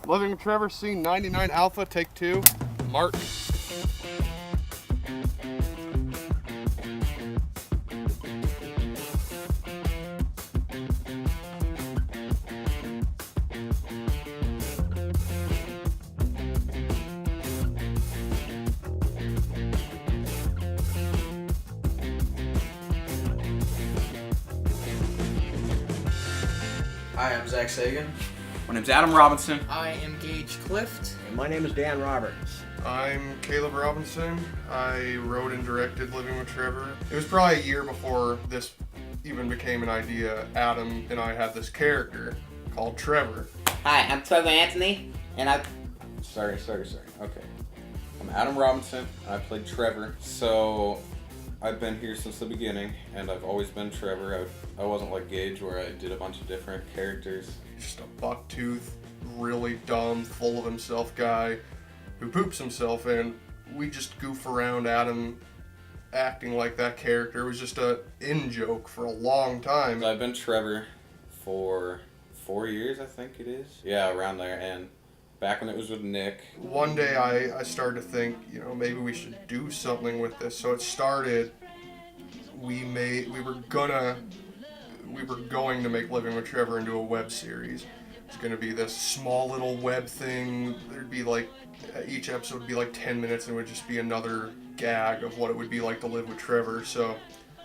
Living with Trevor, scene 99 Alpha, take 2, Mark. Hi, I'm Zach Sagan. My name's Adam Robinson. I am Gage Clift. And my name is Dan Roberts. I'm Calob Robinson. I wrote and directed Living with Trevor. It was probably a year before this even became an idea. Adam and I had this character called Trevor. Hi, I'm Trevor Anthony, and Sorry. Okay. I'm Adam Robinson, and I played Trevor. So, I've been here since the beginning, and I've always been Trevor. I wasn't like Gage, where I did a bunch of different characters. Just a bucktooth, really dumb, full of himself guy who poops himself, and we just goof around Adam acting like that character. It was just a in-joke for a long time. So I've been Trevor for 4 years, I think it is. Yeah, around there, and back when it was with Nick. One day I started to think, maybe we should do something with this. So it started, we were going to make Living with Trevor into a web series. It's going to be this small little web thing. There'd be each episode would be 10 minutes, and it would just be another gag of what it would be like to live with Trevor. So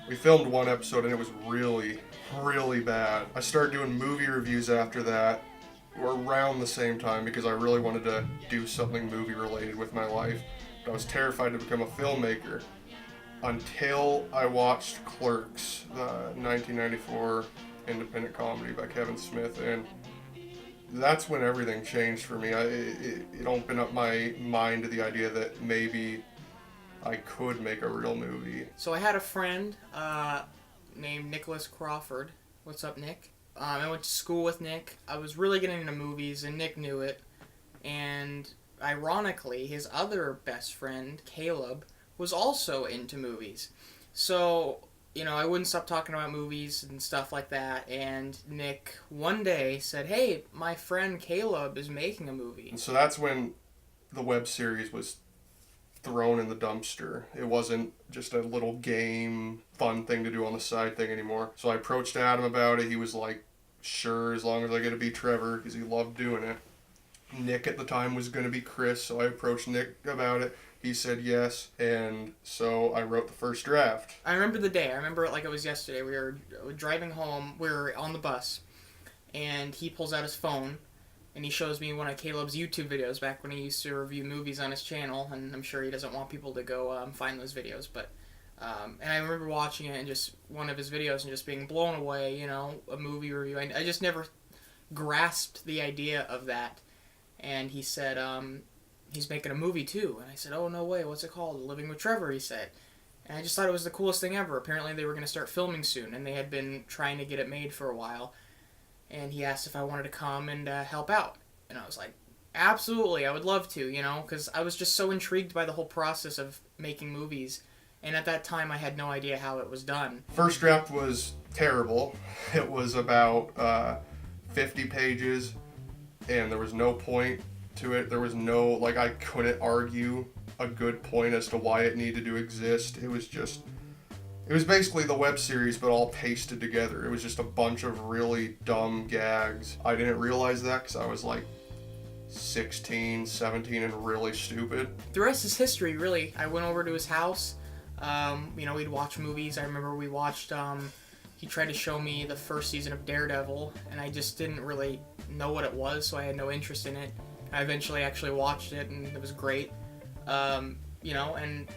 we filmed one episode, and it was really, really bad. I started doing movie reviews after that, around the same time, because I really wanted to do something movie related with my life. But I was terrified to become a filmmaker until I watched Clerks, the 1994 independent comedy by Kevin Smith, and that's when everything changed for me. It opened up my mind to the idea that maybe I could make a real movie. So I had a friend named Nicholas Crawford. What's up, Nick? I went to school with Nick. I was really getting into movies, and Nick knew it. And ironically, his other best friend, Calob, was also into movies. So, I wouldn't stop talking about movies and stuff like that. And Nick one day said, "Hey, my friend Calob is making a movie." And so that's when the web series was thrown in the dumpster. It wasn't just a little game, fun thing to do on the side thing anymore. So I approached Adam about it. He was like, sure, as long as I get to be Trevor, because he loved doing it. Nick at the time was going to be Chris, so I approached Nick about it. He said yes, and so I wrote the first draft. I remember the day. I remember it like it was yesterday. We were driving home. We were on the bus, and he pulls out his phone, and he shows me one of Caleb's YouTube videos back when he used to review movies on his channel, and I'm sure he doesn't want people to go find those videos, but and I remember watching it and just one of his videos and just being blown away, a movie review. I just never grasped the idea of that, and he said, he's making a movie too. And I said, oh, no way, what's it called? Living with Trevor, he said. And I just thought it was the coolest thing ever. Apparently they were going to start filming soon, and they had been trying to get it made for a while. And he asked if I wanted to come and help out. And I was like, absolutely, I would love to, because I was just so intrigued by the whole process of making movies. And at that time, I had no idea how it was done. First draft was terrible. It was about 50 pages, and there was no point to it. There was no, I couldn't argue a good point as to why it needed to exist. It was basically the web series, but all pasted together. It was just a bunch of really dumb gags. I didn't realize that because I was 16, 17, and really stupid. The rest is history, really. I went over to his house. We'd watch movies. I remember we watched, he tried to show me the first season of Daredevil, and I just didn't really know what it was, so I had no interest in it. I eventually actually watched it, and it was great. And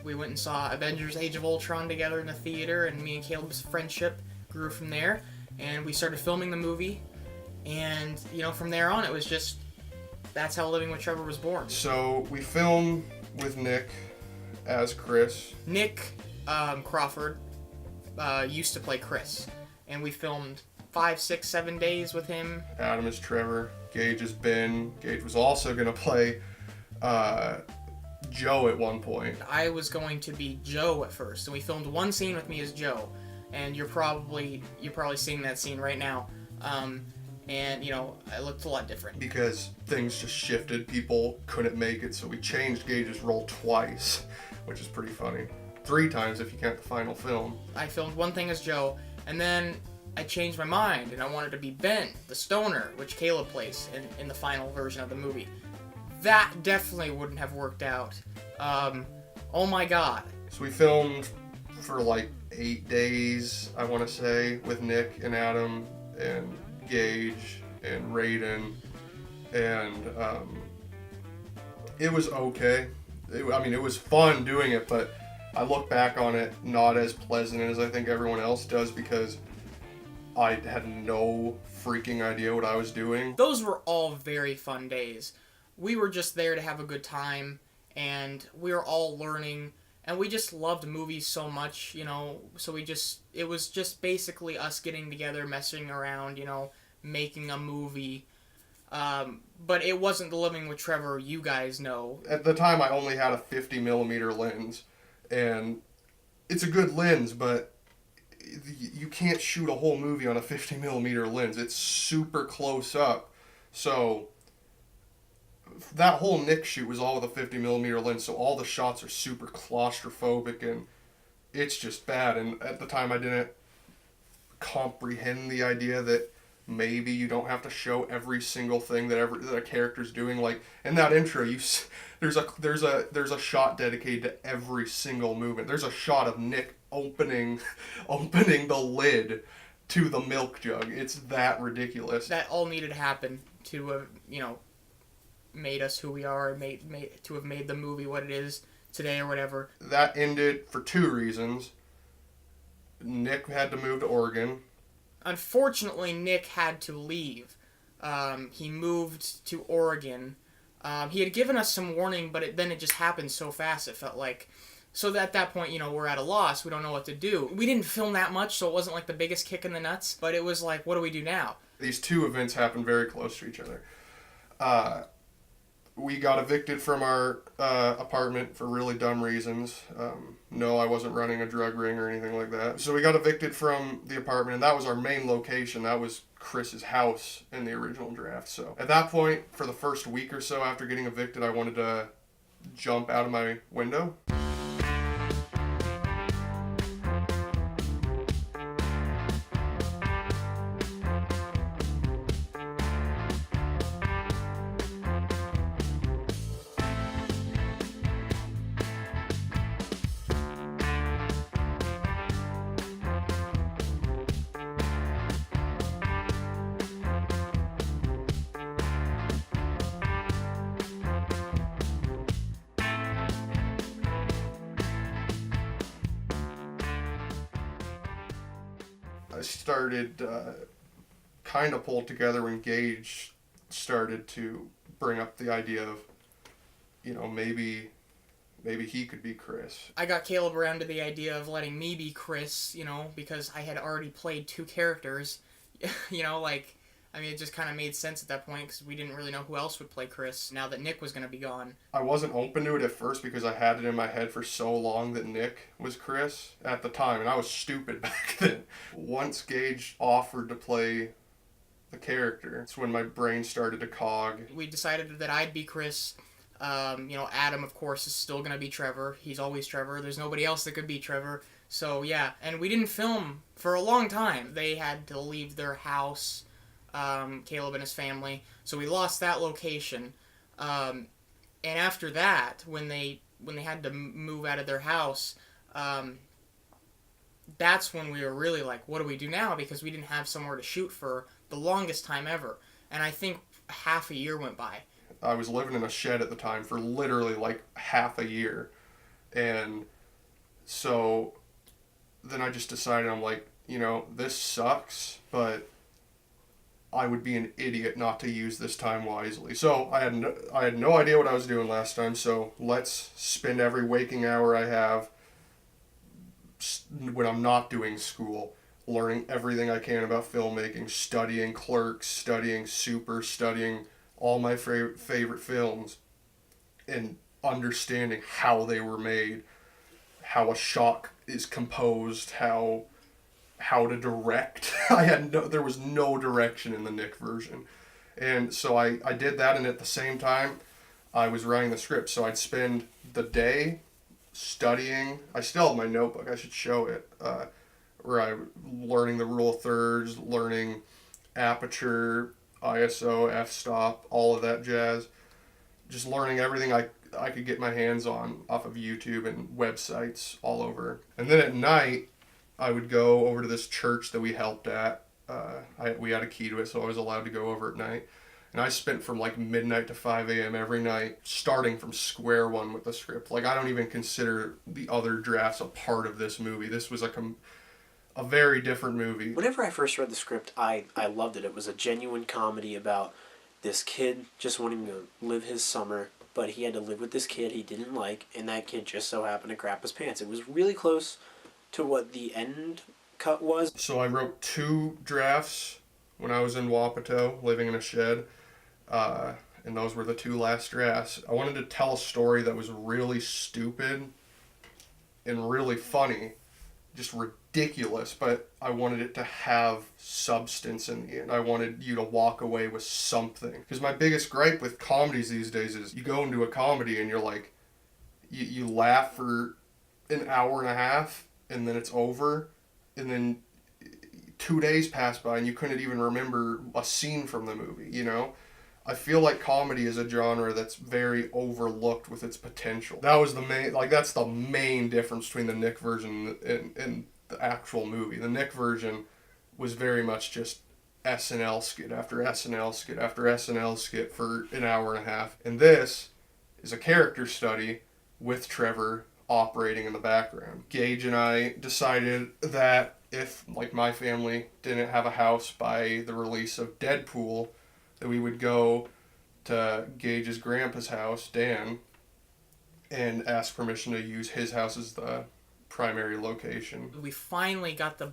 we went and saw Avengers Age of Ultron together in the theater, and me and Caleb's friendship grew from there, and we started filming the movie, and, from there on, it was just, that's how Living with Trevor was born. So we filmed with Nick as Chris. Nick Crawford used to play Chris, and we filmed 5, 6, 7 days with him. Adam is Trevor. Gage is Ben. Gage was also going to play Joe at one point. I was going to be Joe at first, and we filmed one scene with me as Joe, and you're probably seeing that scene right now. and it looked a lot different. Because things just shifted, people couldn't make it, so we changed Gage's role twice, which is pretty funny. 3 times if you count the final film. I filmed one thing as Joe, and then I changed my mind, and I wanted to be Ben, the stoner, which Calob plays in the final version of the movie. That definitely wouldn't have worked out. Oh my god. So we filmed for like 8 days, I want to say, with Nick and Adam and Gage and Raiden, and it was okay. It was fun doing it, but I look back on it not as pleasant as I think everyone else does, because I had no freaking idea what I was doing. Those were all very fun days. We were just there to have a good time, and we were all learning, and we just loved movies so much, so it was just basically us getting together, messing around, making a movie. But it wasn't the Living with Trevor you guys know. At the time, I only had a 50mm lens, and it's a good lens, but you can't shoot a whole movie on a 50mm lens. It's super close up. So that whole Nick shoot was all with a 50mm lens, so all the shots are super claustrophobic, and it's just bad. And at the time, I didn't comprehend the idea that maybe you don't have to show every single thing that a character's doing. Like in that intro, there's a shot dedicated to every single movement. There's a shot of Nick opening the lid to the milk jug. It's that ridiculous. That all needed to happen to have made us who we are, to have made the movie what it is today or whatever. That ended for 2 reasons. Nick had to move to Oregon. Unfortunately, Nick had to leave. He moved to Oregon. He had given us some warning, but then it just happened so fast, it felt like. So that at that point, we're at a loss. We don't know what to do. We didn't film that much, so it wasn't like the biggest kick in the nuts, but it was like, what do we do now? These 2 events happened very close to each other. We got evicted from our apartment for really dumb reasons. No, I wasn't running a drug ring or anything like that. So we got evicted from the apartment, and that was our main location. That was Chris's house in the original draft. So at that point, for the first week or so after getting evicted, I wanted to jump out of my window. I started kind of pulled together when Gage started to bring up the idea of, maybe he could be Chris. I got Calob around to the idea of letting me be Chris, because I had already played 2 characters. It just kind of made sense at that point, because we didn't really know who else would play Chris now that Nick was going to be gone. I wasn't open to it at first because I had it in my head for so long that Nick was Chris at the time, and I was stupid back then. Once Gage offered to play the character, it's when my brain started to cog. We decided that I'd be Chris. Adam, of course, is still going to be Trevor. He's always Trevor. There's nobody else that could be Trevor. So, yeah. And we didn't film for a long time. They had to leave their house, Calob and his family. So we lost that location. And after that, when they had to move out of their house, that's when we were really like, what do we do now? Because we didn't have somewhere to shoot for the longest time ever. And I think half a year went by. I was living in a shed at the time for literally like half a year. And so then I just decided, I'm like, this sucks, but I would be an idiot not to use this time wisely. So I had no idea what I was doing last time, so let's spend every waking hour I have when I'm not doing school learning everything I can about filmmaking, studying Clerks, studying Super, studying all my favorite films, and understanding how they were made, how a shot is composed, how how to direct. There was no direction in the Nick version. And so I did that, and at the same time, I was writing the script. So I'd spend the day studying. I still have my notebook. I should show it. Where I learning the rule of thirds, learning aperture, ISO, f-stop, all of that jazz. Just learning everything I could get my hands on off of YouTube and websites all over. And then at night, I would go over to this church that we helped at. We had a key to it, so I was allowed to go over at night. And I spent from like midnight to 5 a.m. every night, starting from square one with the script. Like, I don't even consider the other drafts a part of this movie. This was a very different movie. Whenever I first read the script, I loved it. It was a genuine comedy about this kid just wanting to live his summer, but he had to live with this kid he didn't like, and that kid just so happened to crap his pants. It was really close to what the end cut was. So I wrote 2 drafts when I was in Wapato, living in a shed, and those were the 2 last drafts. I wanted to tell a story that was really stupid and really funny, just ridiculous, but I wanted it to have substance in the end. I wanted you to walk away with something. Because my biggest gripe with comedies these days is you go into a comedy and you're like, you laugh for an hour and a half, and then it's over, and then 2 days pass by and you couldn't even remember a scene from the movie, you know? I feel like comedy is a genre that's very overlooked with its potential. That's the main difference between the Nick version and the actual movie. The Nick version was very much just SNL skit after SNL skit after SNL skit for an hour and a half. And this is a character study with Trevor operating in the background. Gage and I decided that if, like, my family didn't have a house by the release of Deadpool, that we would go to Gage's grandpa's house, Dan, and ask permission to use his house as the primary location. We finally got the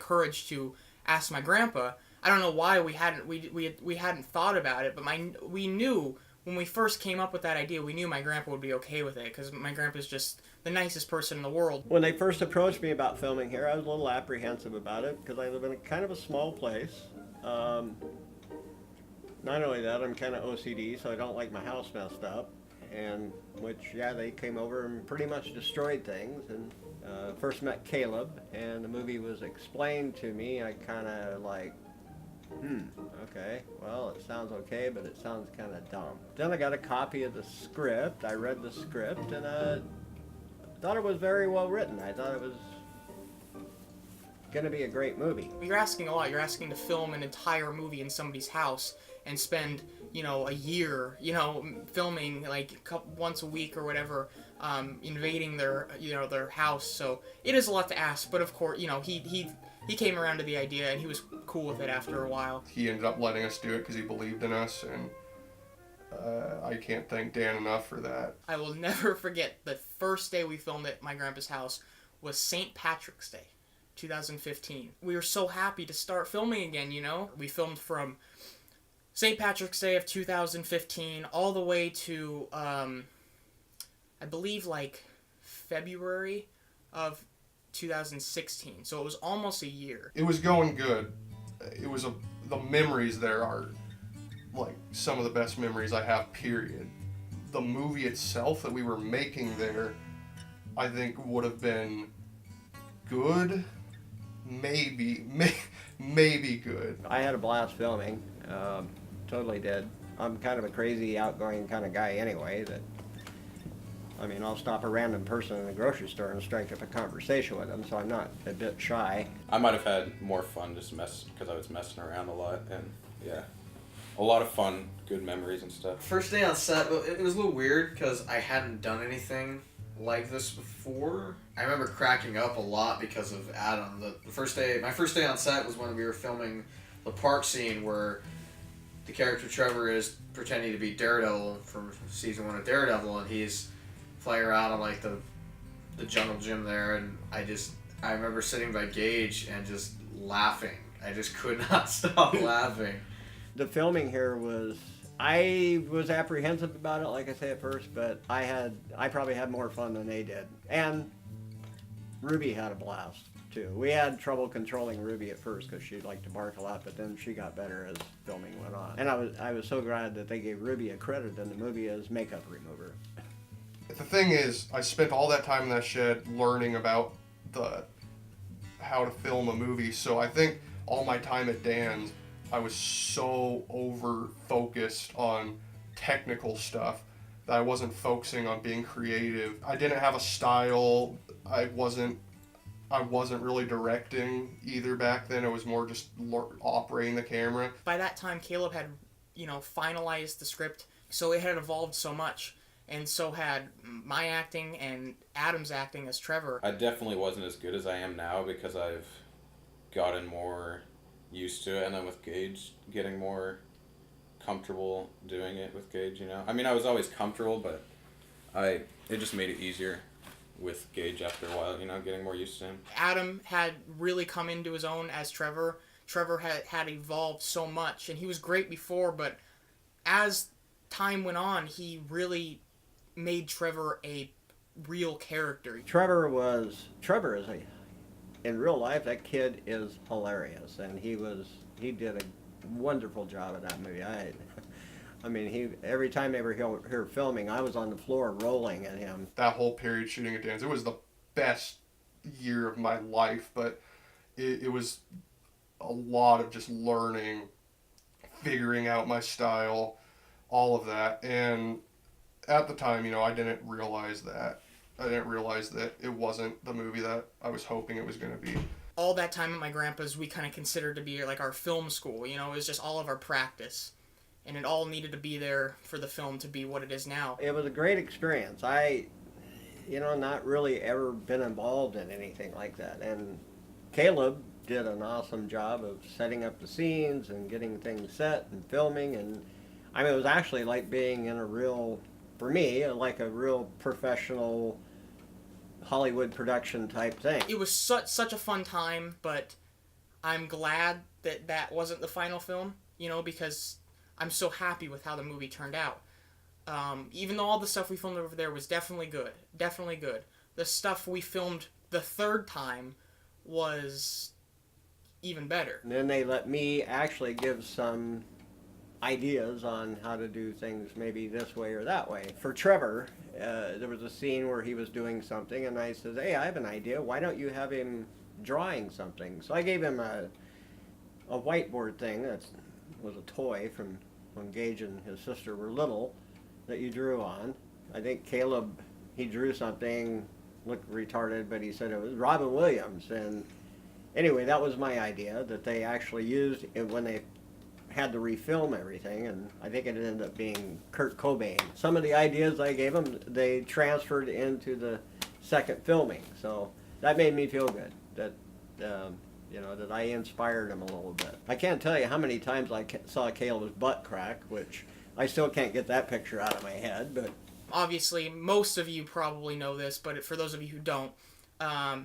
courage to ask my grandpa. I don't know why we hadn't thought about it, but we knew when we first came up with that idea, we knew my grandpa would be okay with it, because my grandpa's just the nicest person in the world. When they first approached me about filming here, I was a little apprehensive about it, because I live in kind of a small place. Not only that, I'm kind of OCD, so I don't like my house messed up. And they came over and pretty much destroyed things. And first met Calob, and the movie was explained to me. I kind of like, okay, well, it sounds okay, but it sounds kind of dumb. Then I got a copy of the script. I read the script, and I thought it was very well written. I thought it was going to be a great movie. You're asking a lot. You're asking to film an entire movie in somebody's house and spend, a year, filming like once a week or whatever, invading their house. So it is a lot to ask, but of course, he came around to the idea and he was cool with it after a while. He ended up letting us do it because he believed in us, and I can't thank Dan enough for that. I will never forget the first day we filmed at my grandpa's house was St. Patrick's Day, 2015. We were so happy to start filming again, We filmed from St. Patrick's Day of 2015 all the way to, I believe, February of 2016. So it was almost a year. It was going good. The memories there are, some of the best memories I have, period. The movie itself that we were making there, I think would have been good. Maybe good. I had a blast filming. Totally did. I'm kind of a crazy, outgoing kind of guy anyway. I'll stop a random person in the grocery store and strike up a conversation with them, so I'm not a bit shy. I might have had more fun because I was messing around a lot, and yeah, a lot of fun, good memories and stuff. First day on set, it was a little weird because I hadn't done anything like this before. I remember cracking up a lot because of Adam. My first day on set was when we were filming the park scene where the character Trevor is pretending to be Daredevil from season 1 of Daredevil, and he's flying around on the jungle gym there, and I remember sitting by Gage and just laughing. I just could not stop laughing. The filming here I was apprehensive about it, like I say at first, but I probably had more fun than they did. And Ruby had a blast too. We had trouble controlling Ruby at first because she'd like to bark a lot, but then she got better as filming went on. And I was so glad that they gave Ruby a credit in the movie as makeup remover. The thing is, I spent all that time in that shed learning about how to film a movie, so I think all my time at Dan's, I was so over-focused on technical stuff that I wasn't focusing on being creative. I didn't have a style. I wasn't really directing either back then. It was more just operating the camera. By that time, Calob had, finalized the script, so it had evolved so much. And so had my acting and Adam's acting as Trevor. I definitely wasn't as good as I am now because I've gotten more used to it, and then with Gage, getting more comfortable doing it with Gage, I mean, I was always comfortable, but it just made it easier with Gage after a while, getting more used to him. Adam had really come into his own as Trevor. Trevor had evolved so much, and he was great before, but as time went on, he really made Trevor a real character. Trevor is in real life, that kid is hilarious, and he did a wonderful job in that movie. I mean, every time they were here filming, I was on the floor rolling at him. That whole period shooting at Dan's, it was the best year of my life, but it was a lot of just learning, figuring out my style, all of that. And at the time, I didn't realize that. I didn't realize that it wasn't the movie that I was hoping it was going to be. All that time at my grandpa's, we kind of considered to be like our film school. It was just all of our practice. And it all needed to be there for the film to be what it is now. It was a great experience. Not really ever been involved in anything like that. And Calob did an awesome job of setting up the scenes and getting things set and filming. And I mean, it was actually like being in a real professional Hollywood production type thing. It was such a fun time, but I'm glad that wasn't the final film, because I'm so happy with how the movie turned out. Even though all the stuff we filmed over there was definitely good. The stuff we filmed the third time was even better. And then they let me actually give some ideas on how to do things maybe this way or that way. For Trevor, there was a scene where he was doing something, and I said, hey, I have an idea. Why don't you have him drawing something? So I gave him a whiteboard thing that was a toy from when Gage and his sister were little that you drew on. I think Calob, he drew something, looked retarded, but he said it was Robin Williams. And anyway, that was my idea that they actually used it when they had to refilm everything, and I think it ended up being Kurt Cobain. Some of the ideas I gave them, they transferred into the second filming, so that made me feel good that that I inspired him a little bit. I can't tell you how many times I saw Caleb's butt crack, which I still can't get that picture out of my head, but obviously most of you probably know this, but for those of you who don't, I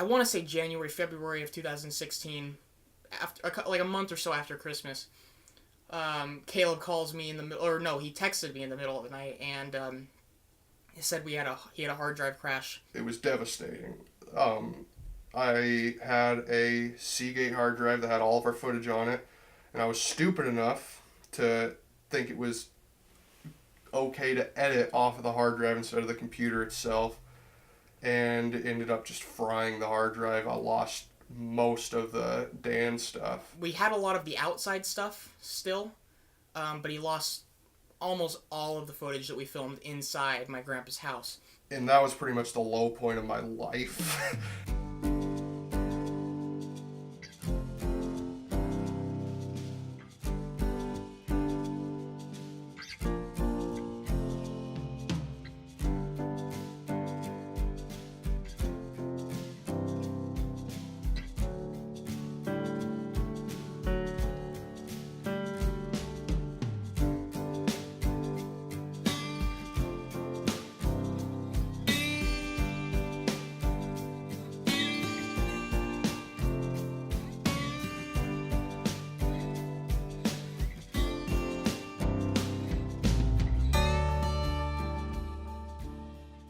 want to say January, February of 2016, after like a month or so after Christmas, Calob calls me in the middle, or no, he texted me in the middle of the night, and he said he had a hard drive crash. It was devastating. I had a Seagate hard drive that had all of our footage on it, and I was stupid enough to think it was okay to edit off of the hard drive instead of the computer itself, and it ended up just frying the hard drive. I lost most of the Dan stuff. We had a lot of the outside stuff still, but he lost almost all of the footage that we filmed inside my grandpa's house. And that was pretty much the low point of my life.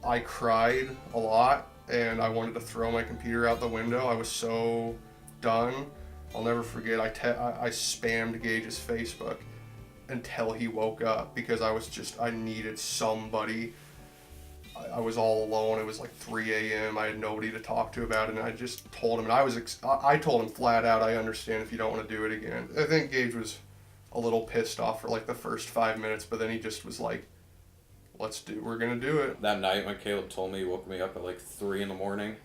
I cried a lot and I wanted to throw my computer out the window. I was so done. I'll never forget, I spammed Gage's Facebook until he woke up because I needed somebody. I was all alone. It was like 3 a.m. I had nobody to talk to about it, and I just told him, and I told him flat out, I understand if you don't want to do it again. I think Gage was a little pissed off for like the first 5 minutes, but then he just was like, we're gonna do it. That night when Caleb told me, he woke me up at like 3 in the morning,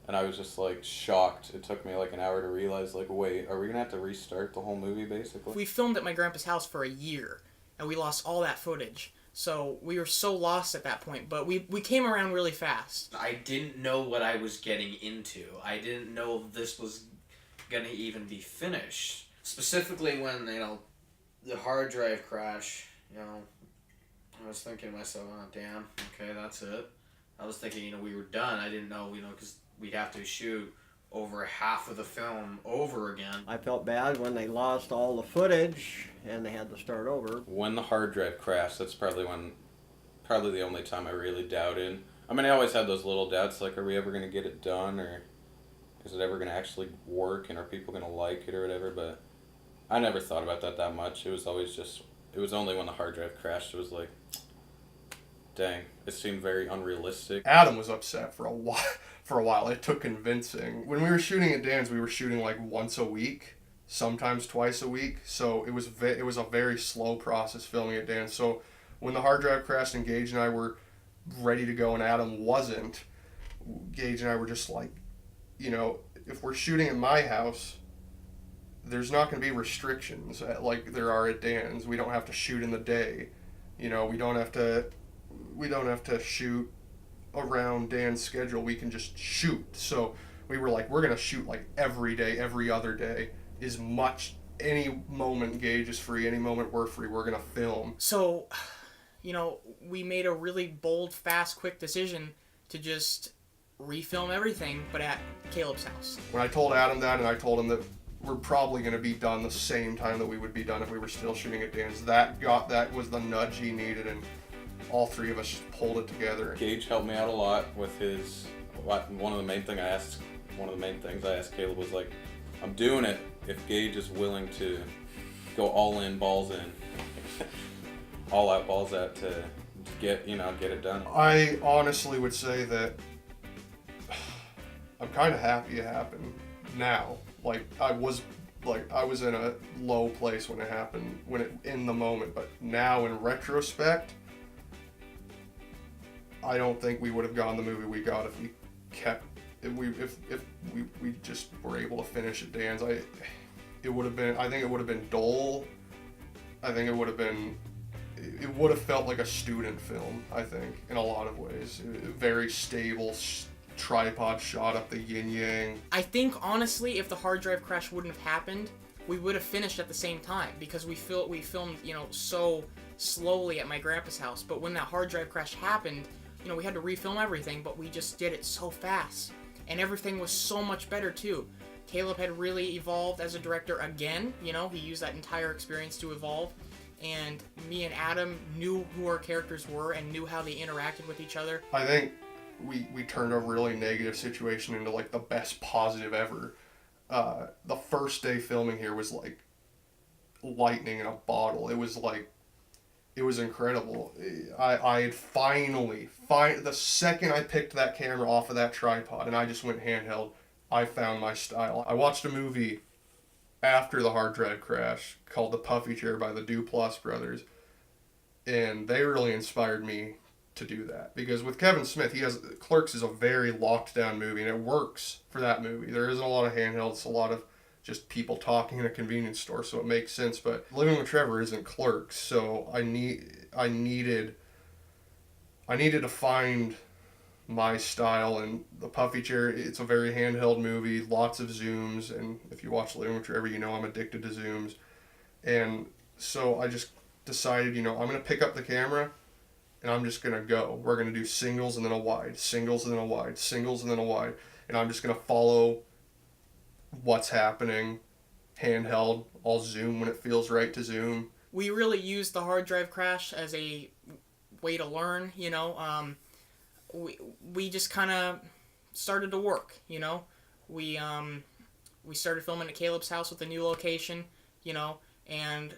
and I was just like shocked. It took me like an hour to realize, like, wait, are we gonna have to restart the whole movie basically? We filmed at my grandpa's house for a year, and we lost all that footage. So we were so lost at that point, but we came around really fast. I didn't know what I was getting into. I didn't know this was gonna even be finished. Specifically when, the hard drive crash, I was thinking to myself, oh, damn, okay, that's it. I was thinking, we were done. I didn't know, because we'd have to shoot over half of the film over again. I felt bad when they lost all the footage and they had to start over. When the hard drive crashed, that's probably the only time I really doubted. I mean, I always had those little doubts, like, are we ever going to get it done, or is it ever going to actually work, and are people going to like it or whatever, but I never thought about that much. It was only when the hard drive crashed, it was like, dang, it seemed very unrealistic. Adam was upset for a while. It took convincing. When we were shooting at Dan's, we were shooting like once a week, sometimes twice a week. So it was a very slow process filming at Dan's. So when the hard drive crashed and Gage and I were ready to go and Adam wasn't, Gage and I were just like, if we're shooting at my house, there's not going to be restrictions like there are at Dan's. We don't have to shoot in the day. We don't have to shoot around Dan's schedule. We can just shoot. So we were like, we're going to shoot like every day, every other day, any moment Gage is free, any moment we're free, we're going to film. So, we made a really bold, fast, quick decision to just refilm everything, but at Caleb's house. When I told Adam that, and I told him that we're probably going to be done the same time that we would be done if we were still shooting at Dan's, that was the nudge he needed, and all three of us just pulled it together. Gage helped me out a lot with one of the main things I asked Caleb was like, I'm doing it if Gage is willing to go all in, balls in, all out, balls out to get it done. I honestly would say that I'm kind of happy it happened now. I was in a low place when it happened, in the moment, but now in retrospect, I don't think we would have gotten the movie we got if we just were able to finish at Dan's. I think it would have been dull. I think it would have felt like a student film, I think, in a lot of ways. Very stable, tripod shot up the yin-yang. I think, honestly, if the hard drive crash wouldn't have happened, we would have finished at the same time, because we filmed, so slowly at my grandpa's house. But when that hard drive crash happened, we had to refilm everything, but we just did it so fast. And everything was so much better, too. Caleb had really evolved as a director again. He used that entire experience to evolve. And me and Adam knew who our characters were and knew how they interacted with each other. I think we turned a really negative situation into, like, the best positive ever. The first day filming here was, like, lightning in a bottle. It was incredible. I had finally, the second I picked that camera off of that tripod and I just went handheld, I found my style. I watched a movie after the hard drive crash called The Puffy Chair by the Duplass brothers, and they really inspired me to do that. Because with Kevin Smith, Clerks is a very locked down movie, and it works for that movie. There isn't a lot of handhelds, it's a lot of just people talking in a convenience store, so it makes sense. But Living with Trevor isn't Clerks, so I needed to find my style. And The Puffy Chair, it's a very handheld movie, lots of zooms, and if you watch Living with Trevor, I'm addicted to zooms. And so I just decided, I'm going to pick up the camera and I'm just going to go. We're going to do singles and then a wide, singles and then a wide, singles and then a wide, and I'm just going to follow what's happening, handheld. I'll zoom when it feels right to zoom. We really used the hard drive crash as a way to learn, we just kind of started to work, you know. We started filming at Caleb's house with a new location, you know, and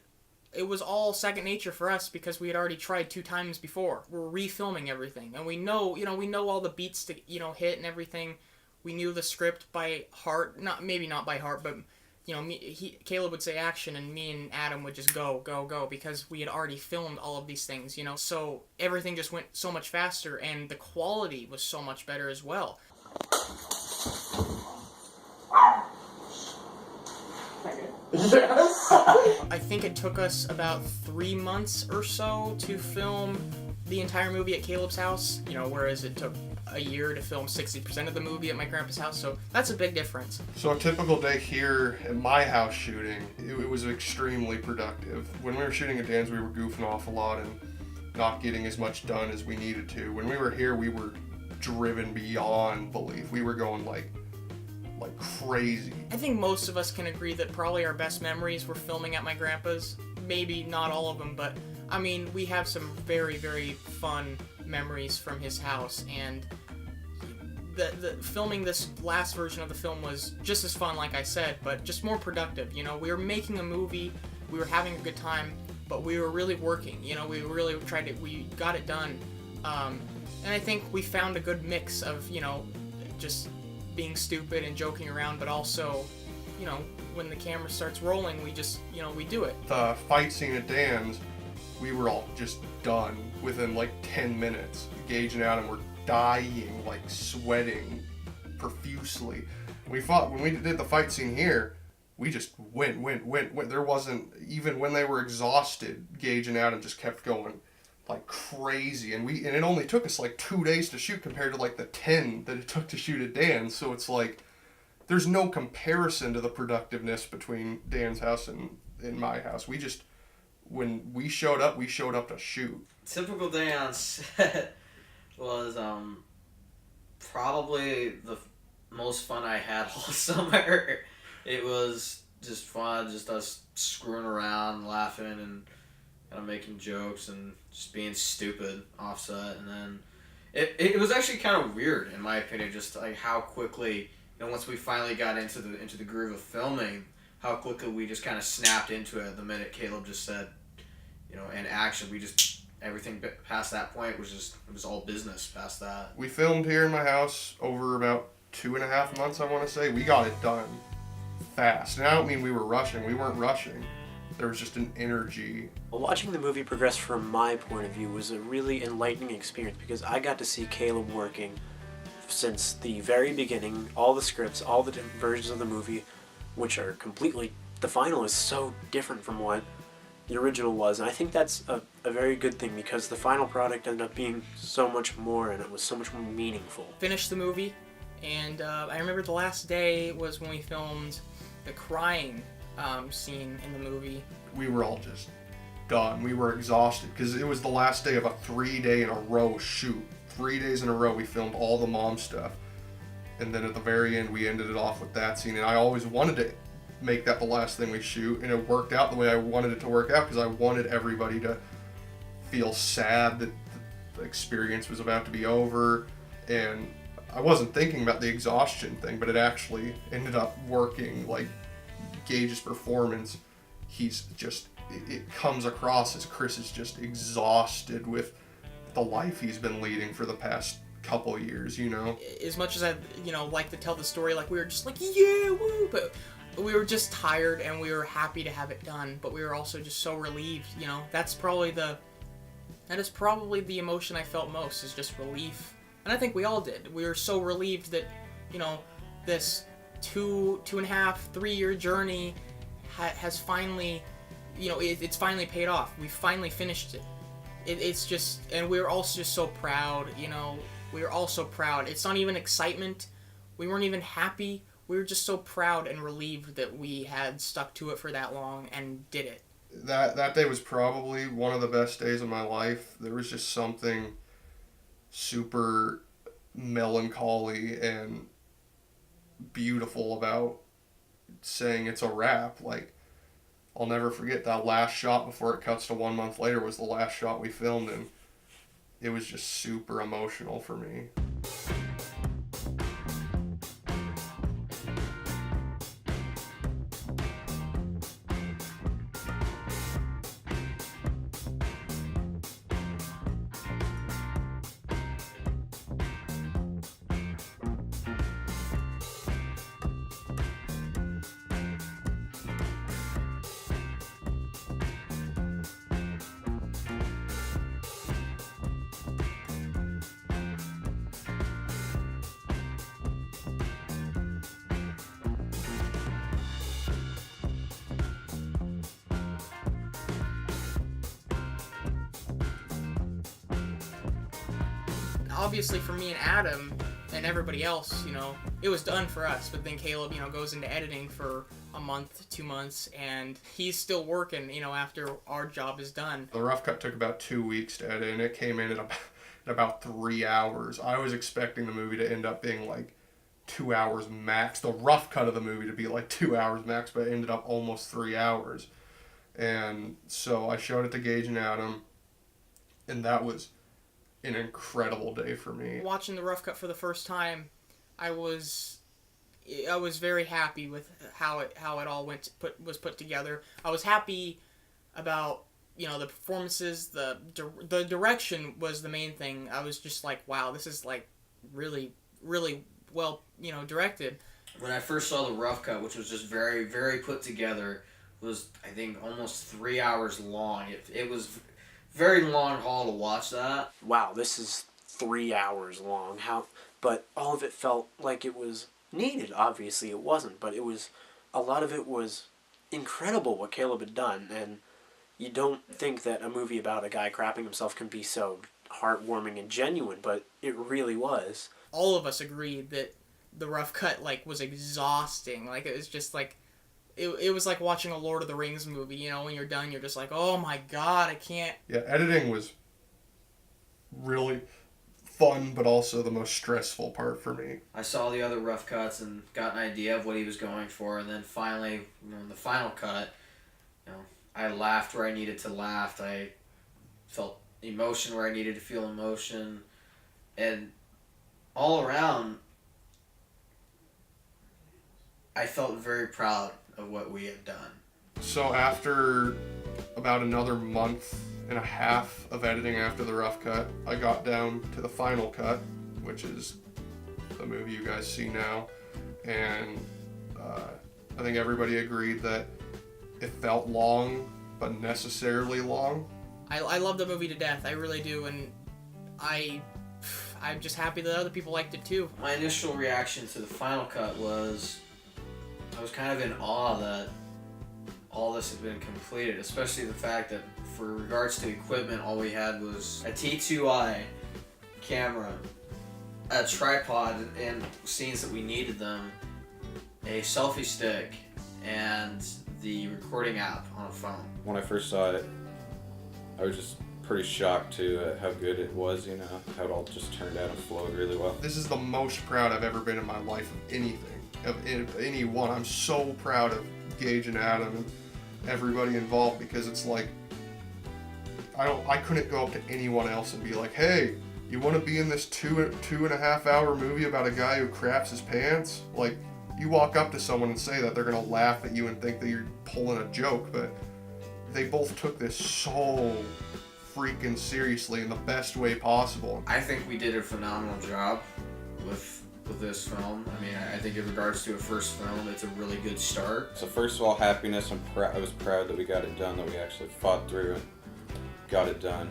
it was all second nature for us because we had already tried 2 times before. We're refilming everything, and we know all the beats to, you know, hit and everything. We knew the script by heart, maybe not by heart, but you know, Caleb would say action, and me and Adam would just go, go, go, because we had already filmed all of these things, you know. So everything just went so much faster, and the quality was so much better as well. Yes. I think it took us about 3 months or so to film the entire movie at Caleb's house, you know, whereas it took a year to film 60% of the movie at my grandpa's house, so that's a big difference. So a typical day here at my house shooting, it was extremely productive. When we were shooting at Dan's, we were goofing off a lot and not getting as much done as we needed to. When we were here, we were driven beyond belief. We were going like crazy. I think most of us can agree that probably our best memories were filming at my grandpa's. Maybe not all of them, but I mean, we have some very, very fun memories from his house, and the filming this last version of the film was just as fun, like I said, but just more productive. You know, we were making a movie, we were having a good time, but we were really working. You know, we got it done, and I think we found a good mix of, you know, just being stupid and joking around, but also, you know, when the camera starts rolling, we just, you know, we do it. The fight scene at Dan's, we were all just done within like 10 minutes. Gage and Adam were dying, like sweating profusely. When we did the fight scene here, we just went. There wasn't, even when they were exhausted, Gage and Adam just kept going like crazy, and it only took us like 2 days to shoot compared to like the 10 that it took to shoot at Dan's. So it's like there's no comparison to the productiveness between Dan's house and my house. When we showed up to shoot. Typical day on set was probably the most fun I had all summer. It was just fun, just us screwing around, laughing, and kind of making jokes and just being stupid offset. And then it was actually kind of weird, in my opinion, just like how quickly, you know, once we finally got into the groove of filming, how quickly we just kind of snapped into it the minute Caleb just said, you know, in action. We just, everything past that point was just, it was all business past that. We filmed here in my house over about 2.5 months, I want to say. We got it done fast. And I don't mean we were rushing. We weren't rushing. There was just an energy. Well, watching the movie progress from my point of view was a really enlightening experience because I got to see Caleb working since the very beginning, all the scripts, all the different versions of the movie, which are completely, the final is so different from what the original was, and I think that's a very good thing because the final product ended up being so much more, and it was so much more meaningful. Finished the movie, and I remember the last day was when we filmed the crying scene in the movie. We were all just done. We were exhausted because it was the last day of a 3-day in a row shoot. 3 days in a row we filmed all the mom stuff, and then at the very end we ended it off with that scene, and I always wanted to make that the last thing we shoot, and it worked out the way I wanted it to work out because I wanted everybody to feel sad that the experience was about to be over, and I wasn't thinking about the exhaustion thing, but it actually ended up working. Like Gage's performance, he's just, it comes across as Chris is just exhausted with the life he's been leading for the past couple years, you know. As much as I, you know, like to tell the story, like we were just like, yeah, woo, but we were just tired and we were happy to have it done, but we were also just so relieved, you know. That is probably the emotion I felt most, is just relief. And I think we all did. We were so relieved that, you know, this 2.5, 3 year journey has finally, you know, it's finally paid off. We finally finished it. It's just, and we were also just so proud, you know. We were all so proud. It's not even excitement. We weren't even happy. We were just so proud and relieved that we had stuck to it for that long and did it. That day was probably one of the best days of my life. There was just something super melancholy and beautiful about saying it's a wrap. Like, I'll never forget that last shot before it cuts to 1 month later was the last shot we filmed, and it was just super emotional for me. obviously for me and Adam and everybody else, it was done for us. But then Caleb, goes into editing for a month, 2 months, and he's still working, after our job is done. The rough cut took about 2 weeks to edit, and it came in at about 3 hours. I was expecting the movie to end up being like 2 hours max. The rough cut of the movie to be like 2 hours max, but it ended up almost 3 hours. And so I showed it to Gage and Adam, and that was an incredible day for me. Watching the rough cut for the first time, I was very happy with how it all was put together. I was happy about the performances, the direction was the main thing. I was just like, wow, this is like really, really well directed. When I first saw the rough cut, which was just very, very put together, was I think almost 3 hours long. It was very long haul to watch that. Wow, this is 3 hours long. But all of it felt like it was needed. Obviously, it wasn't, but a lot of it was incredible what Caleb had done, and you don't think that a movie about a guy crapping himself can be so heartwarming and genuine, but it really was. All of us agreed that the rough cut was exhausting. It was just it was like watching a Lord of the Rings movie. When you're done, you're just like, oh my god, I can't. Yeah, editing was really fun, but also the most stressful part for me. I saw the other rough cuts and got an idea of what he was going for, and then finally, in the final cut, I laughed where I needed to laugh. I felt emotion where I needed to feel emotion, and all around, I felt very proud of what we had done. So after about another month and a half of editing after the rough cut, I got down to the final cut, which is the movie you guys see now, and I think everybody agreed that it felt long, but necessarily long. I love the movie to death, I really do, and I'm just happy that other people liked it too. My initial reaction to the final cut was I was kind of in awe that all this had been completed, especially the fact that for regards to equipment, all we had was a T2i camera, a tripod and scenes that we needed them, a selfie stick, and the recording app on a phone. When I first saw it, I was just pretty shocked too at how good it was, how it all just turned out and flowed really well. This is the most proud I've ever been in my life of anything, of anyone. I'm so proud of Gage and Adam and everybody involved, because it's like I couldn't go up to anyone else and be like, hey, you want to be in this two and a half hour movie about a guy who craps his pants? Like, you walk up to someone and say that, they're gonna laugh at you and think that you're pulling a joke, but they both took this so freaking seriously in the best way possible. I think we did a phenomenal job with this film. I mean, I think in regards to a first film, it's a really good start. So first of all, happiness. I was proud that we got it done, that we actually fought through and got it done.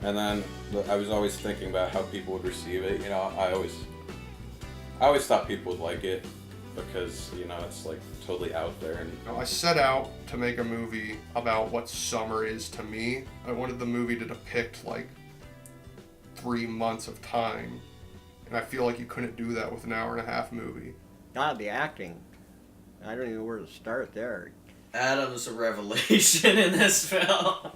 And then I was always thinking about how people would receive it. I always thought people would like it because, it's like totally out there. And I set out to make a movie about what summer is to me. I wanted the movie to depict like 3 months of time, and I feel like you couldn't do that with an hour and a half movie. God, the acting. I don't even know where to start there. Adam's a revelation in this film.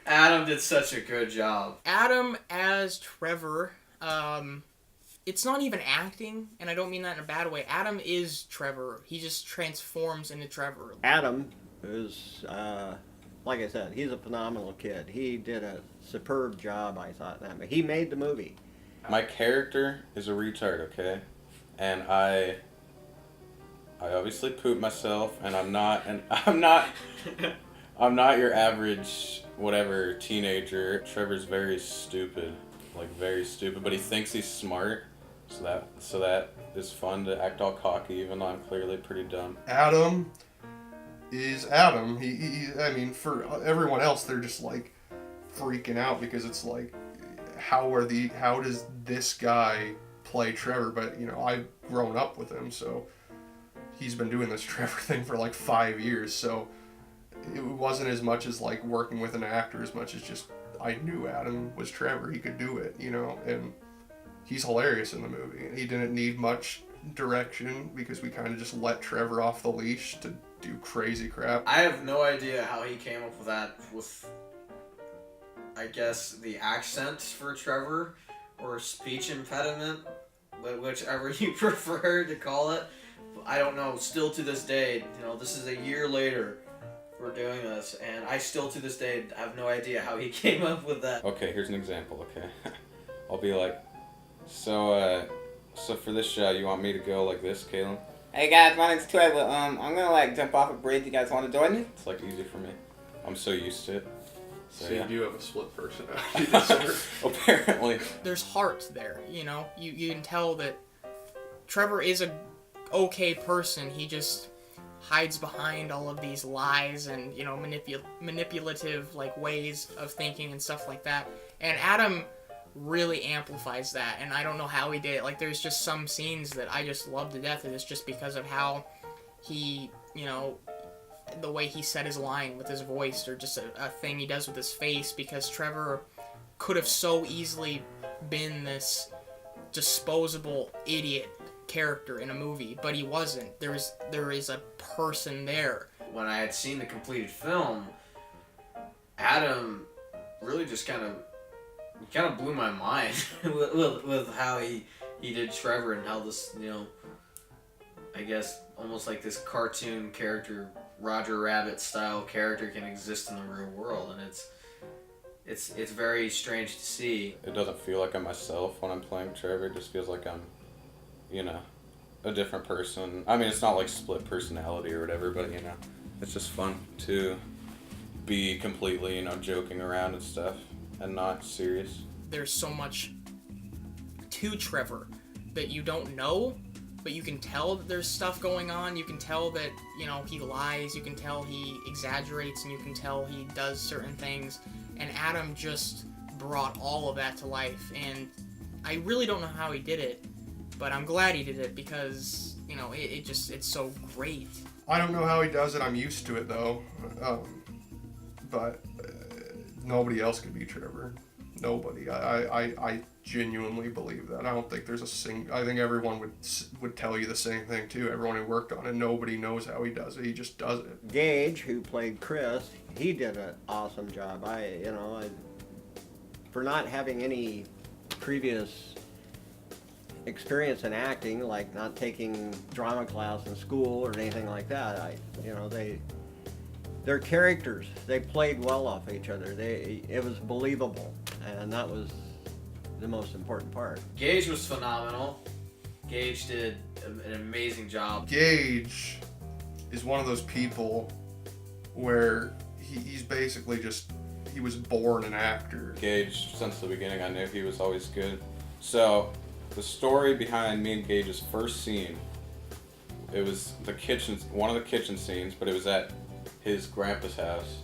Adam did such a good job. Adam as Trevor, it's not even acting, and I don't mean that in a bad way. Adam is Trevor. He just transforms into Trevor. Adam is, like I said, he's a phenomenal kid. He did a superb job, I thought. He made the movie. my character is a retard, okay? And I obviously poop myself, and I'm not your average whatever teenager. Trevor's very stupid, but he thinks he's smart, so that is fun to act all cocky, even though I'm clearly pretty dumb. Adam is Adam. I mean, for everyone else, they're just like freaking out because it's like, how does this guy play Trevor? But I've grown up with him, so he's been doing this Trevor thing for like 5 years. So it wasn't as much as like working with an actor as much as just I knew Adam was Trevor. He could do it, you know, and he's hilarious in the movie. And he didn't need much direction because we kind of just let Trevor off the leash to do crazy crap. I have no idea how he came up with that, with, I guess, the accent for Trevor, or speech impediment, whichever you prefer to call it. I don't know. Still to this day, you know, this is a year later we're doing this, and I still to this day have no idea how he came up with that. Okay, here's an example, okay? I'll be like, so for this shot, you want me to go like this, Caleb? Hey guys, my name's Trevor. I'm gonna like jump off a bridge. You guys want to join me? It's like easy for me. I'm so used to it. So yeah. you do have a split personality disorder. Apparently. There's heart there, you know? You can tell that Trevor is a okay person. He just hides behind all of these lies and, you know, manipulative like ways of thinking and stuff like that. And Adam really amplifies that, and I don't know how he did it. Like, there's just some scenes that I just love to death, and it's just because of how he, you know, the way he said his line with his voice, or just a thing he does with his face, because Trevor could have so easily been this disposable idiot character in a movie, but he wasn't. There is a person there. When I had seen the completed film, Adam really just kind of blew my mind with how he did Trevor, and how this, you know, I guess almost like this cartoon character, Roger Rabbit style character, can exist in the real world, and it's very strange to see. It doesn't feel like I'm myself when I'm playing Trevor. It just feels like I'm, you know, a different person. I mean, it's not like split personality or whatever, but, you know, it's just fun to be completely, you know, joking around and stuff and not serious. There's so much to Trevor that you don't know, but you can tell that there's stuff going on. You can tell that, you know, he lies, you can tell he exaggerates, and you can tell he does certain things. And Adam just brought all of that to life, and I really don't know how he did it, but I'm glad he did it, because, you know, it's so great. I don't know how he does it. I'm used to it though, but nobody else could be Trevor. Nobody. I genuinely believe that. I don't think there's I think everyone would tell you the same thing too. Everyone who worked on it, nobody knows how he does it. He just does it. Gage, who played Chris, he did an awesome job. For not having any previous experience in acting, like not taking drama class in school or anything like that, their characters, they played well off each other. It was believable, and that was the most important part. Gage was phenomenal. Gage did an amazing job. Gage is one of those people where he's basically he was born an actor. Gage, since the beginning, I knew he was always good. So, the story behind me and Gage's first scene, it was one of the kitchen scenes, but it was at his grandpa's house.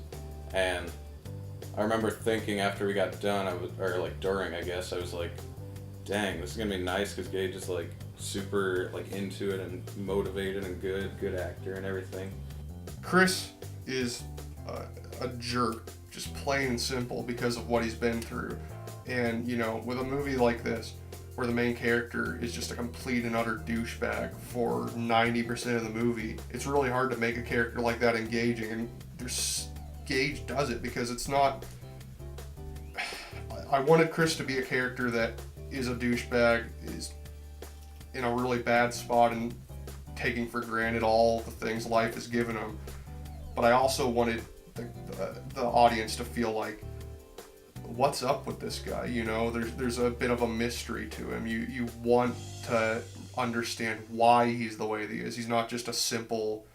And I remember thinking after we got done, during, I guess, I was like, dang, this is gonna be nice, because Gage is like super like into it and motivated and good actor and everything. Chris is a jerk, just plain and simple, because of what he's been through. And, you know, with a movie like this, where the main character is just a complete and utter douchebag for 90% of the movie, it's really hard to make a character like that engaging, and Gage does it, because it's not... I wanted Chris to be a character that is a douchebag, is in a really bad spot and taking for granted all the things life has given him, but I also wanted the audience to feel like, what's up with this guy? You know, there's a bit of a mystery to him. You want to understand why he's the way that he is. He's not just a simple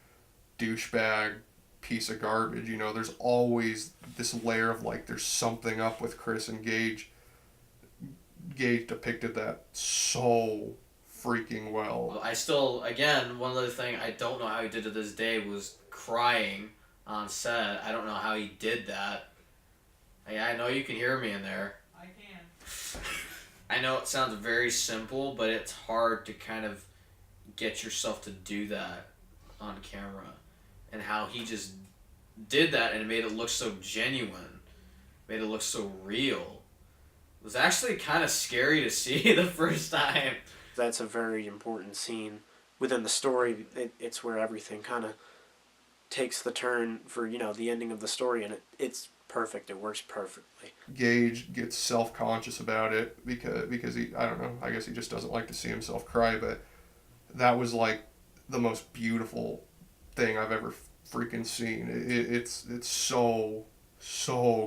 douchebag piece of garbage. You know, there's always this layer of like, there's something up with Chris, and Gage depicted that so freaking well. I still, again, one other thing I don't know how he did to this day was crying on set. I don't know how he did that. I know you can hear me in there. I can. I know it sounds very simple, but it's hard to kind of get yourself to do that on camera. And how he just did that and it made it look so genuine, made it look so real. It was actually kind of scary to see the first time. That's a very important scene within the story. It's where everything kind of takes the turn for, the ending of the story, and it's perfect. It works perfectly. Gage gets self-conscious about it because he, I don't know, I guess he just doesn't like to see himself cry, but that was like the most beautiful thing I've ever freaking seen. It's so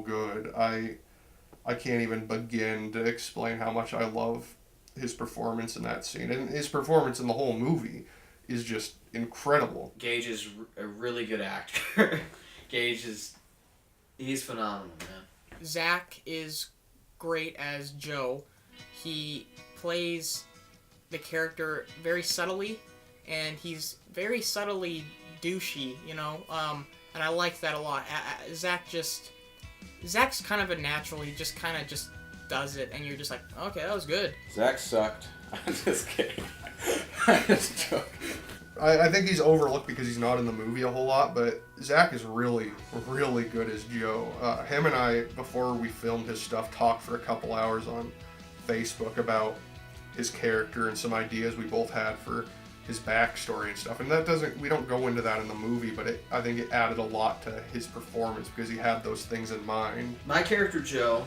good. I can't even begin to explain how much I love his performance in that scene, and his performance in the whole movie is just incredible. Gage is a really good actor. He's phenomenal, man. Zach is great as Joe. He plays the character very subtly, and he's very subtly douchey, and I like that a lot. Zach's kind of a natural. He just kind of just does it, and you're just like, okay, that was good. Zach sucked. I'm just kidding. I'm just joking. I think he's overlooked because he's not in the movie a whole lot, but Zach is really, really good as Joe. Him and I, before we filmed his stuff, talked for a couple hours on Facebook about his character and some ideas we both had for his backstory and stuff. And we don't go into that in the movie, but I think it added a lot to his performance because he had those things in mind. My character, Joe,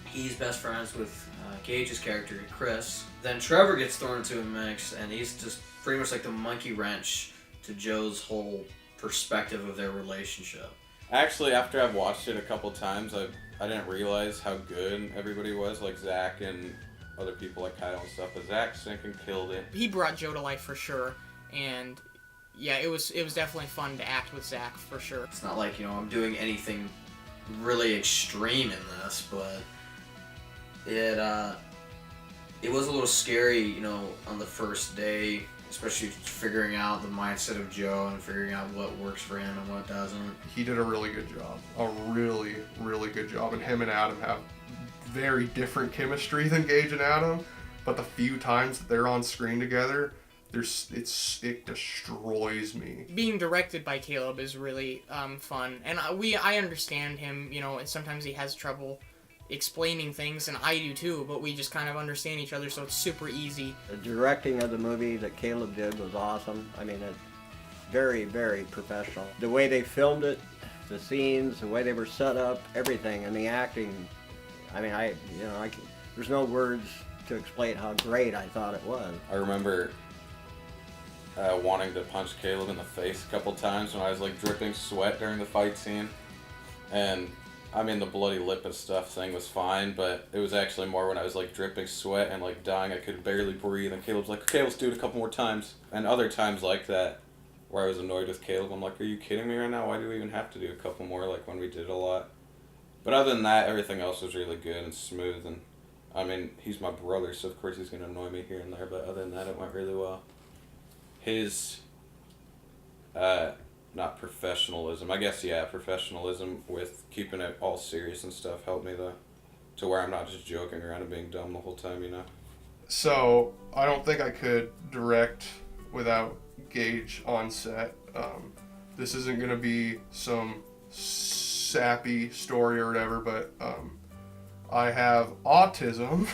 he's best friends with Gage's character, Chris. Then Trevor gets thrown into a mix, and he's just pretty much like the monkey wrench to Joe's whole perspective of their relationship. Actually, after I've watched it a couple times, I didn't realize how good everybody was, like Zach and other people like Kyle and stuff, but Zach sinking killed it. He brought Joe to life for sure, and yeah, it was definitely fun to act with Zach for sure. It's not like, I'm doing anything really extreme in this, but it was a little scary, on the first day, especially figuring out the mindset of Joe and figuring out what works for him and what doesn't. He did a really good job. A really, really good job. And him and Adam have very different chemistry than Gage and Adam, but the few times that they're on screen together, it destroys me. Being directed by Calob is really fun, and I understand him, and sometimes he has trouble explaining things, and I do too, but we just kind of understand each other, so it's super easy. The directing of the movie that Calob did was awesome. I mean, it's very, very professional. The way they filmed it, the scenes, the way they were set up, everything, and the acting. I mean, there's no words to explain how great I thought it was. I remember wanting to punch Calob in the face a couple times when I was like dripping sweat during the fight scene, and I mean, the bloody lip and stuff thing was fine, but it was actually more when I was like dripping sweat and like dying. I could barely breathe, and Caleb's like, okay, let's do it a couple more times. And other times like that, where I was annoyed with Calob, I'm like, are you kidding me right now? Why do we even have to do a couple more, like when we did a lot? But other than that, everything else was really good and smooth, and I mean, he's my brother, so of course he's going to annoy me here and there, but other than that, it went really well. His, not professionalism, I guess, yeah, professionalism with keeping it all serious and stuff helped me, though, to where I'm not just joking around and being dumb the whole time, So, I don't think I could direct without Gage on set. This isn't going to be some sappy story or whatever, but I have autism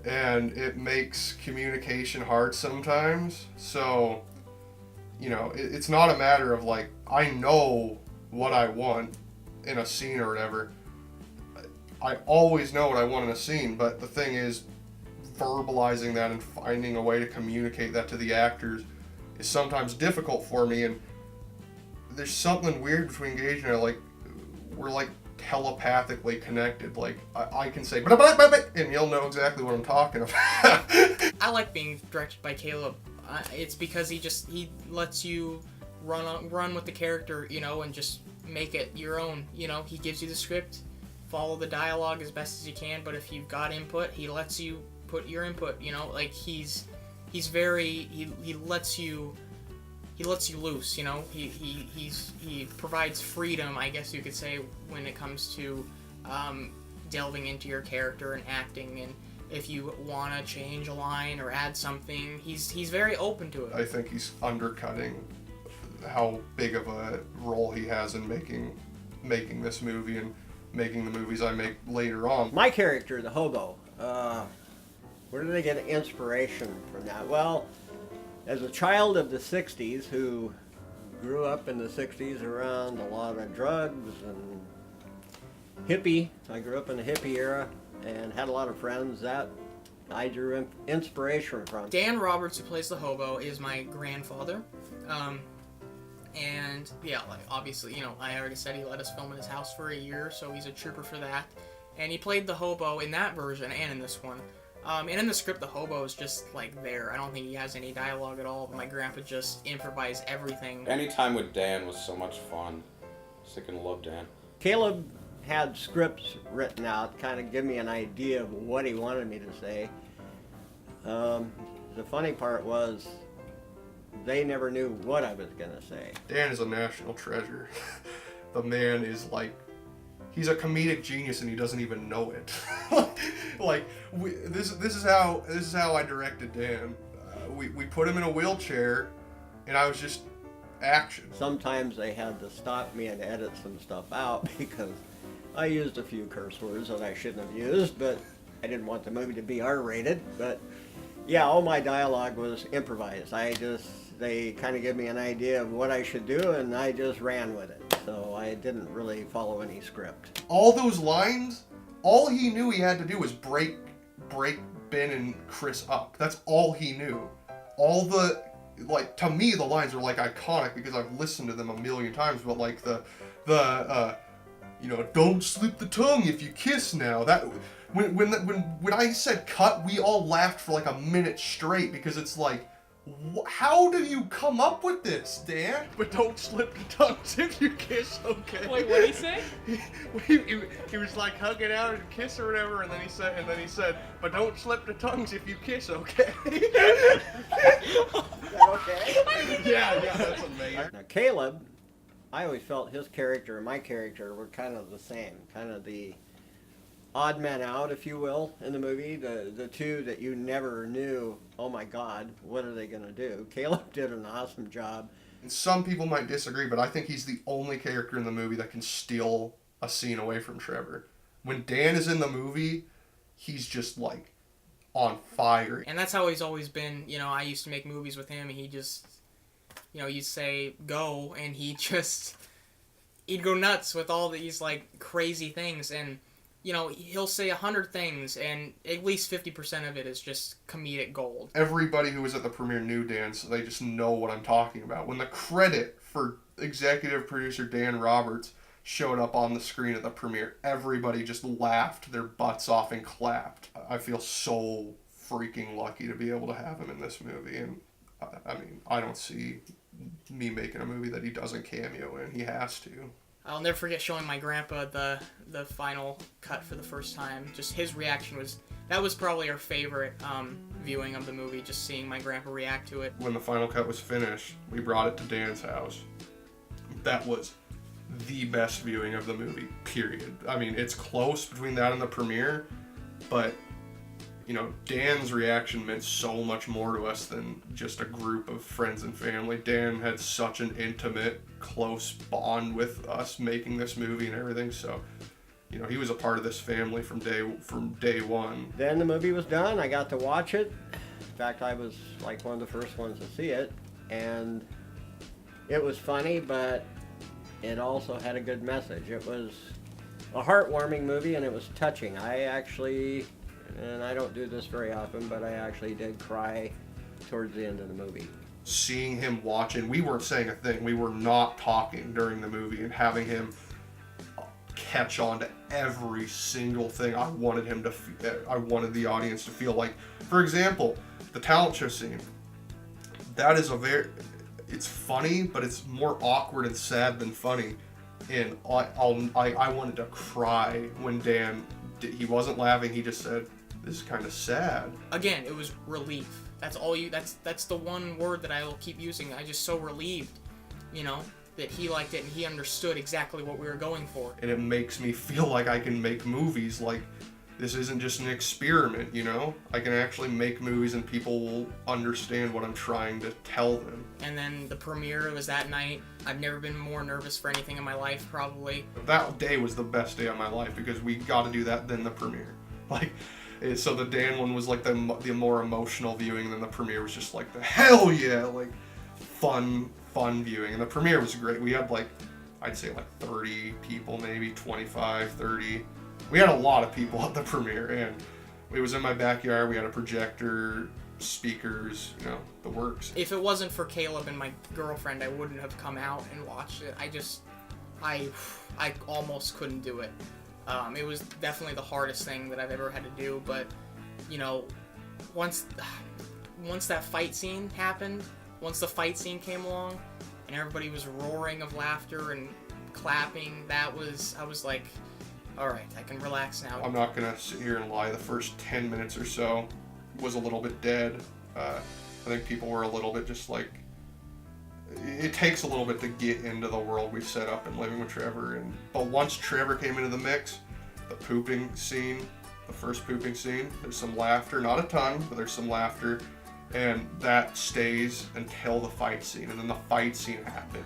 and it makes communication hard sometimes. So, it's not a matter of like, I know what I want in a scene or whatever. I always know what I want in a scene, but the thing is, verbalizing that and finding a way to communicate that to the actors is sometimes difficult for me, and there's something weird between Gage and I, like, we're like telepathically connected. Like, I can say, and you'll know exactly what I'm talking about. I like being directed by Calob. It's because he lets you run with the character, and just make it your own. He gives you the script, follow the dialogue as best as you can, but if you've got input, he lets you put your input, like he lets you loose, he provides freedom, I guess you could say, when it comes to delving into your character and acting, and if you want to change a line or add something, he's very open to it. I think he's undercutting how big of a role he has in making this movie and making the movies I make later on. My character, the Hobo, where did I get inspiration from that? Well, as a child of the 60s who grew up in the 60s around a lot of drugs and hippie, I grew up in the hippie era and had a lot of friends that I drew inspiration from. Dan Roberts, who plays the Hobo, is my grandfather. And yeah, like obviously, you know, I already said he let us film in his house for a year, so he's a trooper for that. And he played the Hobo in that version and in this one. And in the script, the Hobo is just like there. I don't think he has any dialogue at all. My grandpa just improvised everything. Any time with Dan was so much fun. I freaking love Dan. Caleb had scripts written out, kind of give me an idea of what he wanted me to say. The funny part was they never knew what I was going to say. Dan is a national treasure. The man is like, he's a comedic genius and he doesn't even know it. This is how I directed Dan. We put him in a wheelchair, and I was just action. Sometimes they had to stop me and edit some stuff out because I used a few curse words that I shouldn't have used, but I didn't want the movie to be R-rated. But yeah, all my dialogue was improvised. They kind of gave me an idea of what I should do, and I just ran with it. So I didn't really follow any script. All those lines, all he knew he had to do was break Ben and Chris up. That's all he knew. All the, like, to me, the lines are like iconic because I've listened to them a million times. But like you know, don't slip the tongue if you kiss now. That when I said cut, we all laughed for like a minute straight because it's like, how do you come up with this, Dan? But don't slip the tongues if you kiss, okay? Wait, what did he say? He was like hugging out and kiss or whatever, and then he said, but don't slip the tongues if you kiss, okay? Okay. Yeah, that's amazing. Now Caleb, I always felt his character and my character were kind of the same, kind of the odd man out, if you will, in the movie. The two that you never knew, oh my God, what are they going to do? Caleb did an awesome job. And some people might disagree, but I think he's the only character in the movie that can steal a scene away from Trevor. When Dan is in the movie, he's just like on fire. And that's how he's always been. You know, I used to make movies with him, and he just, you know, you'd say go, and he'd go nuts with all these like crazy things. And you know, he'll say 100 things, and at least 50% of it is just comedic gold. Everybody who was at the premiere knew Dan, so they just know what I'm talking about. When the credit for executive producer Dan Roberts showed up on the screen at the premiere, everybody just laughed their butts off and clapped. I feel so freaking lucky to be able to have him in this movie, and I mean, I don't see me making a movie that he doesn't cameo in. He has to. I'll never forget showing my grandpa the final cut for the first time. Just his reaction was probably our favorite viewing of the movie, just seeing my grandpa react to it. When the final cut was finished, we brought it to Dan's house. That was the best viewing of the movie, period. I mean, it's close between that and the premiere, but you know, Dan's reaction meant so much more to us than just a group of friends and family. Dan had such an intimate, close bond with us making this movie and everything, so, you know, he was a part of this family from day one. Then the movie was done. I got to watch it. In fact, I was like one of the first ones to see it, and it was funny, but it also had a good message. It was a heartwarming movie, and it was touching. And I don't do this very often, but I actually did cry towards the end of the movie. Seeing him watching, we weren't saying a thing. We were not talking during the movie, and having him catch on to every single thing I wanted I wanted the audience to feel like. For example, the talent show scene. That is it's funny, but it's more awkward and sad than funny. And I wanted to cry when Dan, he wasn't laughing, he just said, "This is kind of sad." Again, it was relief. That's the one word that I will keep using. I just so relieved, you know, that he liked it and he understood exactly what we were going for. And it makes me feel like I can make movies like this isn't just an experiment, I can actually make movies and people will understand what I'm trying to tell them. And then the premiere was that night. I've never been more nervous for anything in my life, probably. That day was the best day of my life because we got to do that then the premiere. So the Dan one was like the more emotional viewing, and then the premiere was just like the hell yeah, like fun viewing. And the premiere was great. We had I'd say 30 people, maybe 25, 30. We had a lot of people at the premiere, and it was in my backyard. We had a projector, speakers, the works. If it wasn't for Caleb and my girlfriend, I wouldn't have come out and watched it. I almost couldn't do it. It was definitely the hardest thing that I've ever had to do, but, once that fight scene happened, once the fight scene came along, and everybody was roaring of laughter and clapping, I was like, all right, I can relax now. I'm not going to sit here and lie. The first 10 minutes or so was a little bit dead. I think people were a little bit just it takes a little bit to get into the world we've set up in Living with Trevor. But once Trevor came into the mix, the pooping scene, the first pooping scene, there's some laughter, not a ton, but there's some laughter. And that stays until the fight scene. And then the fight scene happened.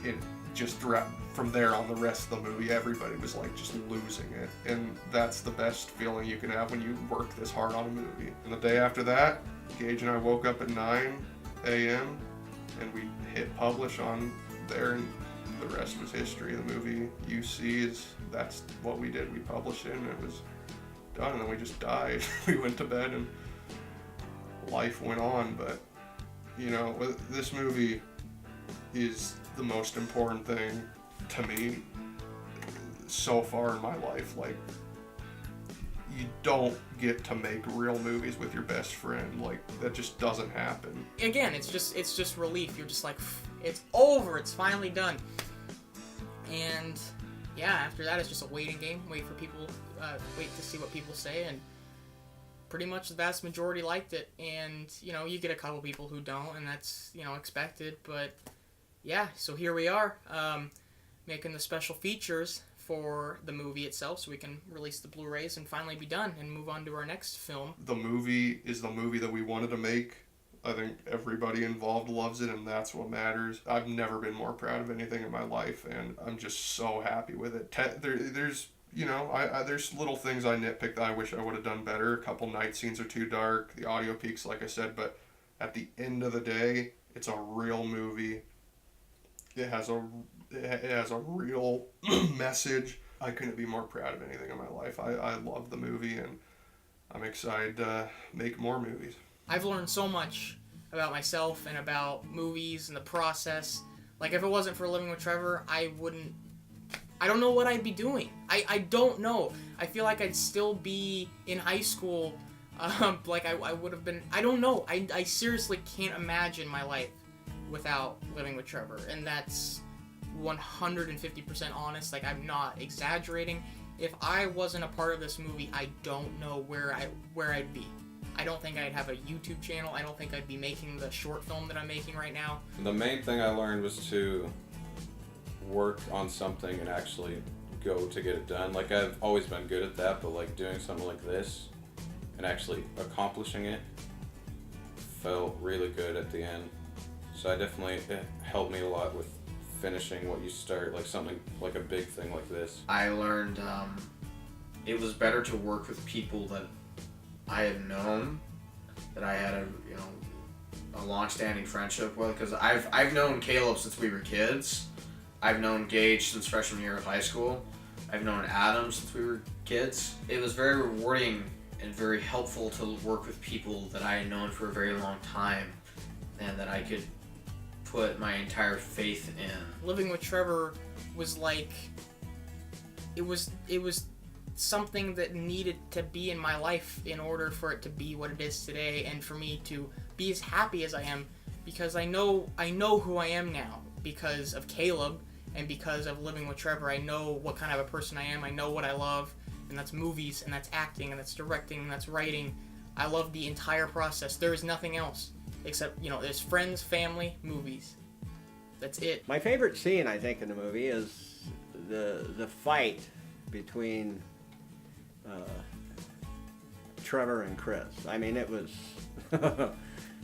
And just from there on the rest of the movie, everybody was just losing it. And that's the best feeling you can have when you work this hard on a movie. And the day after that, Gage and I woke up at 9 a.m. and we hit publish on there, and the rest was history. The movie you see that's what we did. We published it and it was done, and then we just died. We went to bed and life went on. But this movie is the most important thing to me so far in my life. You don't get to make real movies with your best friend. That just doesn't happen. Again, it's just relief. You're just like, it's over, it's finally done. And yeah, after that it's just a waiting game. Wait to see what people say, and pretty much the vast majority liked it. And you get a couple people who don't, and that's expected. But yeah, so here we are, making the special features for the movie itself, so we can release the Blu-rays and finally be done and move on to our next film. The movie is the movie that we wanted to make. I think everybody involved loves it, and that's what matters. I've never been more proud of anything in my life, and I'm just so happy with it. There's there's little things I nitpick that I wish I would have done better. A couple night scenes are too dark. The audio peaks, like I said, but at the end of the day, it's a real movie. It has a real message. I couldn't be more proud of anything in my life. I love the movie, and I'm excited to make more movies. I've learned so much about myself and about movies and the process. If it wasn't for Living with Trevor, I don't know what I'd be doing. I don't know. I feel like I'd still be in high school. I would have been. I don't know. I seriously can't imagine my life without Living with Trevor, and that's 150% honest. I'm not exaggerating. If I wasn't a part of this movie, I don't know where I'd be. I don't think I'd have a YouTube channel. I don't think I'd be making the short film that I'm making right now. The main thing I learned was to work on something and actually go to get it done. I've always been good at that, but doing something like this and actually accomplishing it felt really good at the end. So it helped me a lot with finishing what you start, something like a big thing like this. I learned it was better to work with people that I had known, that I had a long-standing friendship with, because I've known Caleb since we were kids. I've known Gage since freshman year of high school. I've known Adam since we were kids. It was very rewarding and very helpful to work with people that I had known for a very long time, and that I could put my entire faith in. Living with Trevor was it was something that needed to be in my life in order for it to be what it is today, and for me to be as happy as I am, because I know who I am now because of Caleb and because of Living with Trevor. I know what kind of a person I am. I know what I love, and that's movies, and that's acting, and that's directing, and that's writing. I love the entire process. There is nothing else except, there's friends, family, movies. That's it. My favorite scene, I think, in the movie is the fight between Trevor and Chris. I mean, it was,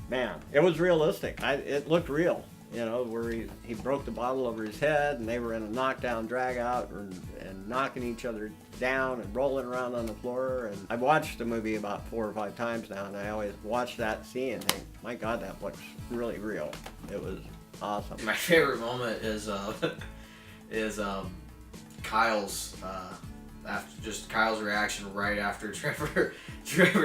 man, it was realistic. It looked real, you know, where he broke the bottle over his head and they were in a knockdown drag out and knocking each other down and rolling around on the floor. And I've watched the movie about 4 or 5 times now, and I always watch that scene and think, my God, that looks really real. It was awesome. My favorite moment is Kyle's Kyle's reaction right after Trevor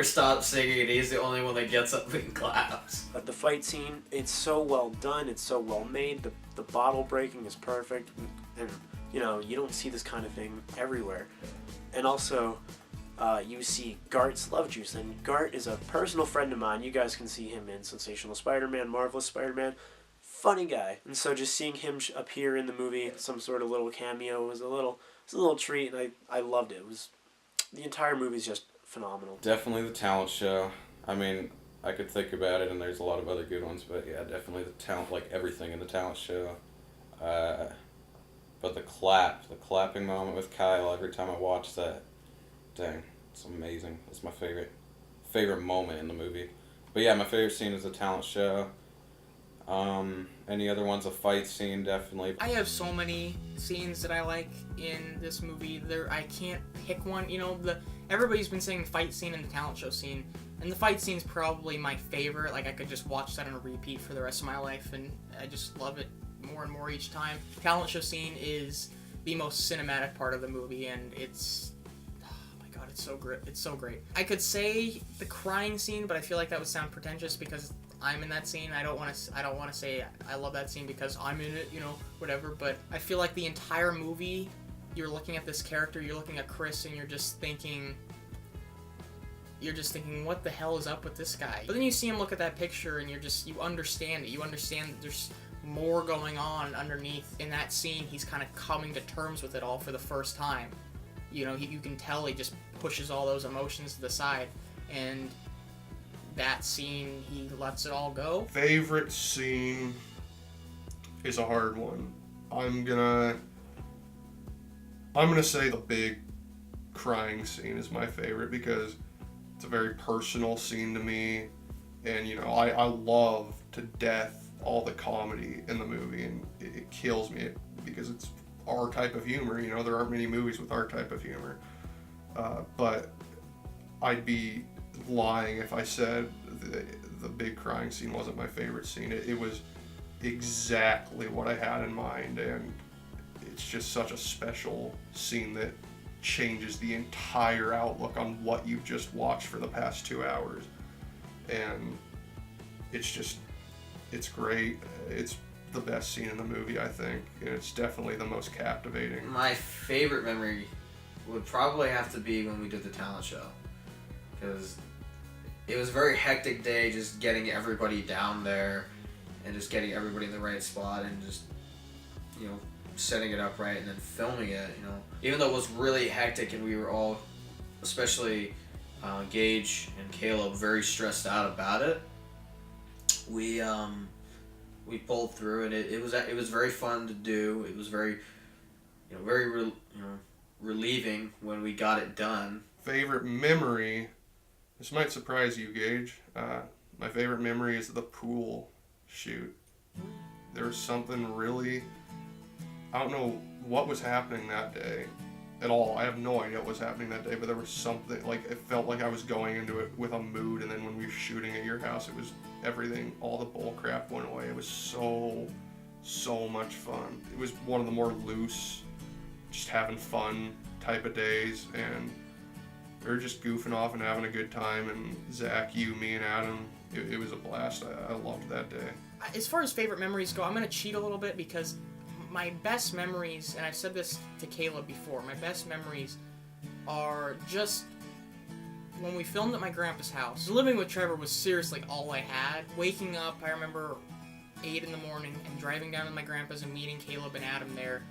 stops singing and he's the only one that gets up and claps. But the fight scene, it's so well done, it's so well made, the bottle breaking is perfect, and you know, you don't see this kind of thing everywhere. And also, you see Gart's love juice, and Gart is a personal friend of mine. You guys can see him in Sensational Spider-Man, Marvelous Spider-Man. Funny guy. And so just seeing him appear in the movie, some sort of little cameo, was a little treat, and I loved it. The entire movie's just phenomenal. Definitely the talent show. I mean, I could think about it, and there's a lot of other good ones, but yeah, definitely the talent, like everything in the talent show. But the clapping moment with Kyle, every time I watch that, dang, it's amazing. It's my favorite moment in the movie. But yeah, my favorite scene is the talent show. Any other ones? A fight scene, definitely. I have so many scenes that I like in this movie. I can't pick one. You know, everybody's been saying the fight scene and the talent show scene, and the fight scene's probably my favorite. Like, I could just watch that on a repeat for the rest of my life, and I just love it more and more each time. Talent show scene is the most cinematic part of the movie, and it's, oh my God, it's so great. It's so great. I could say the crying scene, but I feel like that would sound pretentious because I'm in that scene. I don't want to say I love that scene because I'm in it, you know, whatever. But I feel like the entire movie, you're looking at this character, you're looking at Chris, and you're just thinking, what the hell is up with this guy? But then you see him look at that picture, and you understand it. You understand that there's more going on underneath. In that scene, he's kind of coming to terms with it all for the first time. You know, you can tell he just pushes all those emotions to the side, and that scene, he lets it all go. Favorite scene is a hard one. I'm gonna say the big crying scene is my favorite because it's a very personal scene to me, and you know, I love to death all the comedy in the movie, and it kills me because it's our type of humor. You know, there aren't many movies with our type of humor, but I'd be lying if I said the big crying scene wasn't my favorite scene. It was exactly what I had in mind, and it's just such a special scene that changes the entire outlook on what you've just watched for the past 2 hours. And it's great. It's the best scene in the movie, I think, and it's definitely the most captivating. My favorite memory would probably have to be when we did the talent show, because it was a very hectic day, just getting everybody down there and just getting everybody in the right spot and just, you know, setting it up right and then filming it, you know. Even though it was really hectic and we were all, especially Gage and Caleb, very stressed out about it, we pulled through, and it was very fun to do. It was very, you know, relieving when we got it done. Favorite memory. This might surprise you, Gage. My favorite memory is the pool shoot. There was something really... I don't know what was happening that day at all. I have no idea what was happening that day, but there was something, like, it felt like I was going into it with a mood, and then when we were shooting at your house, it was everything, all the bull crap went away. It was so much fun. It was one of the more loose, just having fun type of days, and we were just goofing off and having a good time, and Zach, you, me, and Adam, it was a blast. I loved that day. As far as favorite memories go, I'm going to cheat a little bit because my best memories, and I've said this to Caleb before, my best memories are just when we filmed at my grandpa's house. Living with Trevor was seriously all I had. Waking up, I remember 8 in the morning and driving down to my grandpa's and meeting Caleb and Adam there,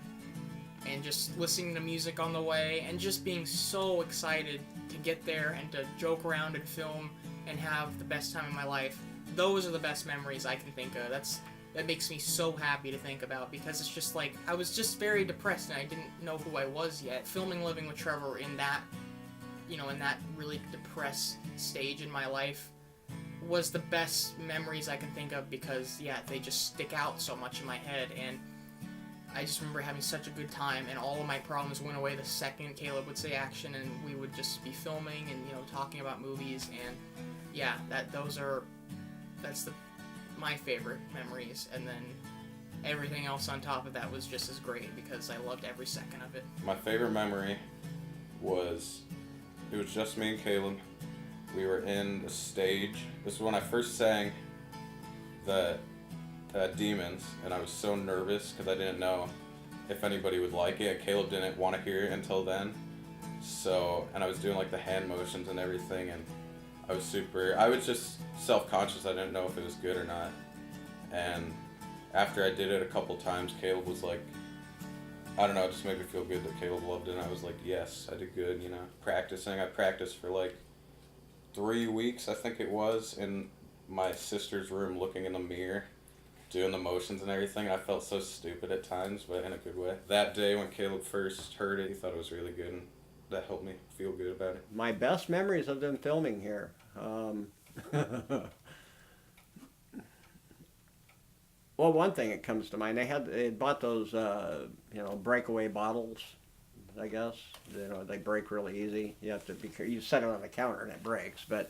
and just listening to music on the way, and just being so excited to get there and to joke around and film and have the best time of my life. Those are the best memories I can think of. That makes me so happy to think about, because it's just like, I was just very depressed and I didn't know who I was yet. Filming Living with Trevor in that in that really depressed stage in my life, was the best memories I can think of because, yeah, they just stick out so much in my head, and I just remember having such a good time, and all of my problems went away the second Caleb would say action, and we would just be filming and, talking about movies, and yeah, that's my favorite memories, and then everything else on top of that was just as great because I loved every second of it. My favorite memory was, it was just me and Caleb. We were in the stage. This is when I first sang the Demons, and I was so nervous because I didn't know if anybody would like it. Caleb didn't want to hear it until then. So, and I was doing like the hand motions and everything, and I was just self-conscious. I didn't know if it was good or not. And after I did it a couple times, Caleb was like, I don't know, it just made me feel good that Caleb loved it. And I was like, yes, I did good, practicing. I practiced for like 3 weeks, I think it was, in my sister's room looking in the mirror, doing the motions and everything. I felt so stupid at times, but in a good way. That day when Caleb first heard it, he thought it was really good, and that helped me feel good about it. My best memories of them filming here. Well, one thing that comes to mind, they had bought those, breakaway bottles, I guess. They break really easy. You have to be careful. You set it on the counter and it breaks. But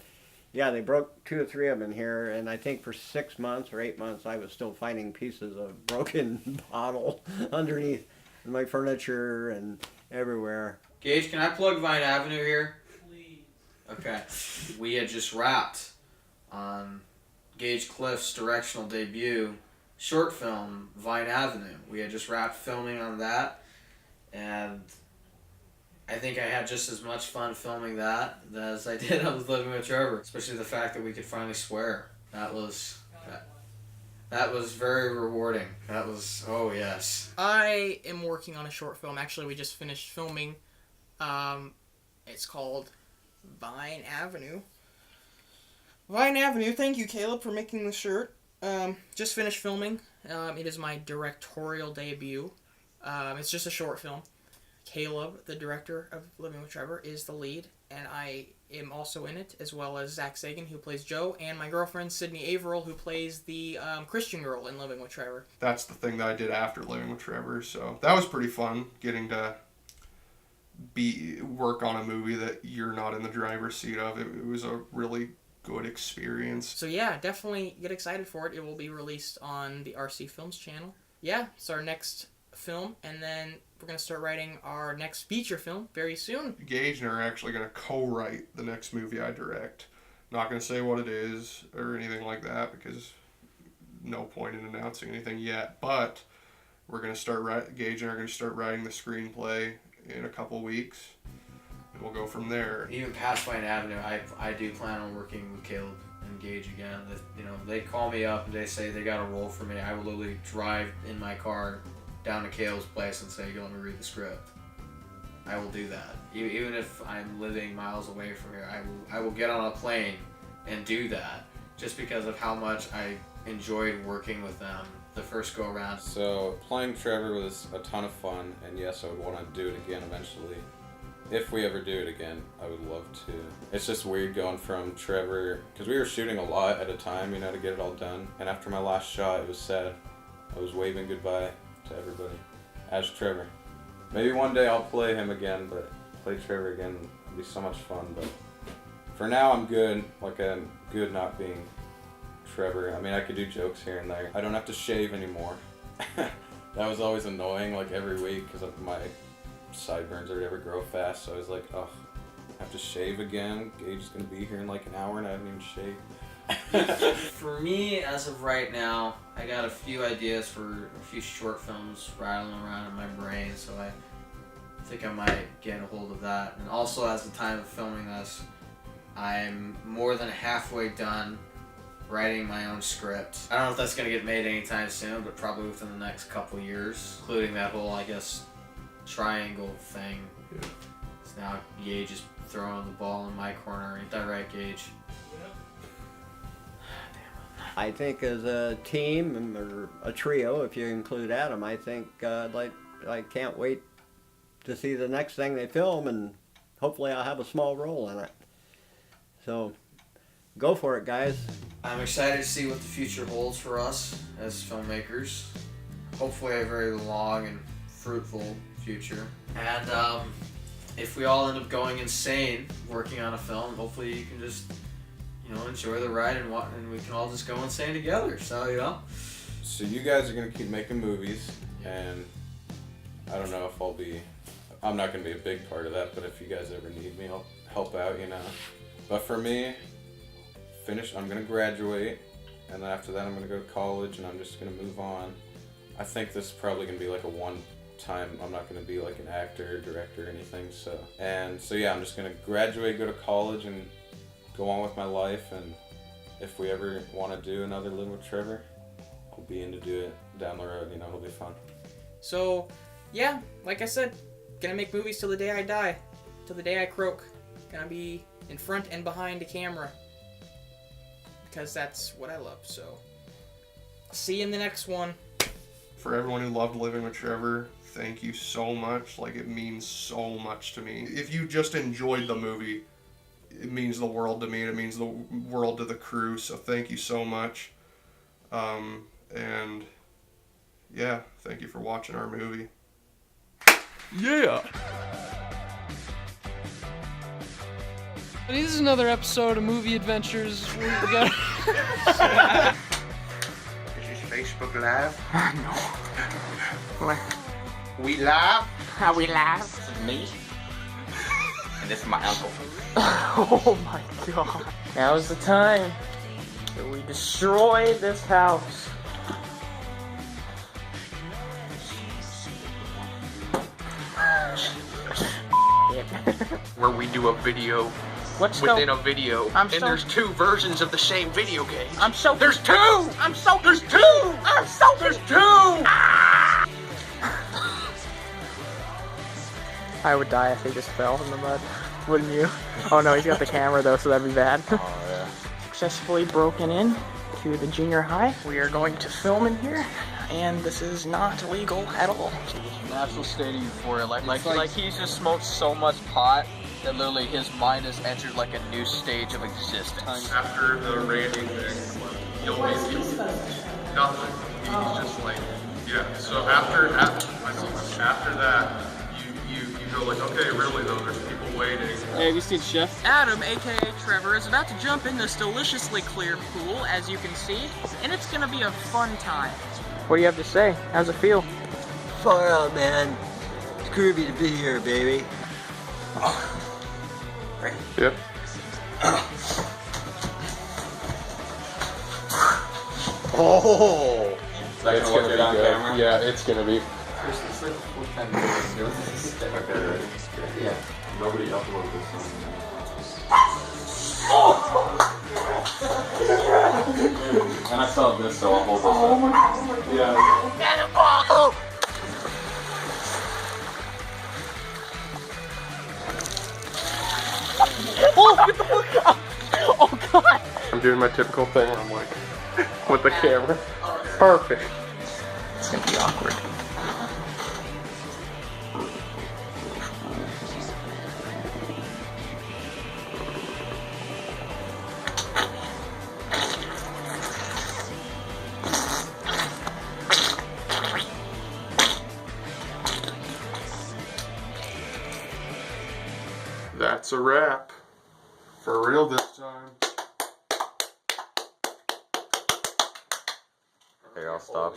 yeah, they broke 2 or 3 of them in here, and I think for 6 months or 8 months, I was still finding pieces of broken bottle underneath my furniture and everywhere. Gage, can I plug Vine Avenue here? Please. Okay. We had just wrapped on Gage Cliff's directional debut short film, Vine Avenue. We had just wrapped filming on that, and I think I had just as much fun filming that as I did on Living with Trevor, especially the fact that we could finally swear. That was very rewarding. That was, oh yes. I am working on a short film. Actually, we just finished filming. It's called Vine Avenue. Vine Avenue, thank you, Caleb, for making the shirt. Just finished filming. It is my directorial debut. It's just a short film. Caleb, the director of Living with Trevor, is the lead, and I am also in it, as well as Zach Sagan, who plays Joe, and my girlfriend, Sydney Averill, who plays the Christian girl in Living with Trevor. That's the thing that I did after Living with Trevor, so that was pretty fun, getting to work on a movie that you're not in the driver's seat of. It was a really good experience. So yeah, definitely get excited for it. It will be released on the RC Films channel. Yeah, it's our next film, and then we're going to start writing our next feature film very soon. Gage and I are actually going to co-write the next movie I direct. Not going to say what it is or anything like that because no point in announcing anything yet, but we're going to start Gage and I are going to start writing the screenplay in a couple weeks, and we'll go from there. Even past Vine Avenue, I do plan on working with Caleb and Gage again. They call me up and they say they got a role for me. I will literally drive in my car down to Caleb's place and say, let me read the script. I will do that. Even if I'm living miles away from here, I will get on a plane and do that just because of how much I enjoyed working with them the first go around. So playing Trevor was a ton of fun, and yes, I would want to do it again eventually. If we ever do it again, I would love to. It's just weird going from Trevor, because we were shooting a lot at a time, to get it all done. And after my last shot, it was sad. I was waving goodbye to everybody as Trevor. Maybe one day I'll play him again, but play Trevor again would be so much fun. But for now, I'm good. I'm good not being Trevor. I could do jokes here and there. I don't have to shave anymore. That was always annoying, every week, because my sideburns or whatever grow fast. So I was like, oh, I have to shave again. Gage is gonna be here in an hour and I haven't even shaved. For me, as of right now, I got a few ideas for a few short films rattling around in my brain, so I think I might get a hold of that. And also, as the time of filming this, I'm more than halfway done writing my own script. I don't know if that's going to get made anytime soon, but probably within the next couple years, including that whole, triangle thing. Yeah. So now Gage is throwing the ball in my corner. Ain't that right, Gage? I think as a team or a trio, if you include Adam, I think I can't wait to see the next thing they film and hopefully I'll have a small role in it. So, go for it, guys. I'm excited to see what the future holds for us as filmmakers. Hopefully a very long and fruitful future. And if we all end up going insane working on a film, hopefully you can just, enjoy the ride and we can all just go insane together. So, So you guys are going to keep making movies, and I don't know if I'm not going to be a big part of that, but if you guys ever need me, I'll help out, But for me, I'm going to graduate, and then after that I'm going to go to college, and I'm just going to move on. I think this is probably going to be like a one-time, I'm not going to be like an actor, director, or anything, so yeah, I'm just going to graduate, go to college, and go on with my life, and if we ever want to do another Live with Trevor, I'll be in to do it down the road, it'll be fun. So, yeah, like I said, gonna make movies till the day I die, till the day I croak. Gonna be in front and behind the camera, because that's what I love. So, see you in the next one. For everyone who loved Living with Trevor, thank you so much. Like, it means so much to me. If you just enjoyed the movie, it means the world to me, and it means the world to the crew, so thank you so much. And yeah, thank you for watching our movie. Yeah! This is another episode of Movie Adventures. We got... Is this Facebook Live? No. What? We live? How we laugh? This is me. And this is my uncle. Oh my god. Now's the time that we destroy this house. Where we do a video within a video. There's two versions of the same video game. There's two! There's two! There's two! I would die if they just fell in the mud. Wouldn't you? Oh no, he's got the camera though, so that'd be bad. Oh, yeah. Successfully broken in to the junior high. We are going to film in here, and this is not legal at all. Natural state of euphoria, like he's just smoked so much pot that literally his mind has entered like a new stage of existence. After the Randy thing, you'll be nothing. He's just like, yeah. So after that, you go like, okay, really though, there's people waiting. Hey, have you seen Chef? Adam, aka Trevor, is about to jump in this deliciously clear pool, as you can see, and it's gonna be a fun time. What do you have to say? How's it feel? Far out, man. It's groovy to be here, baby. Yep. Oh! It's gonna be good. Camera? Yeah, it's gonna be. Yeah. Nobody uploaded this And I saw this, so I'll hold this up. Oh my god. Yeah. Cannonball! Oh god! I'm doing my typical thing where I'm like, with the camera. Perfect. It's gonna be awkward. That's a wrap. For real this time. Okay, I'll stop it.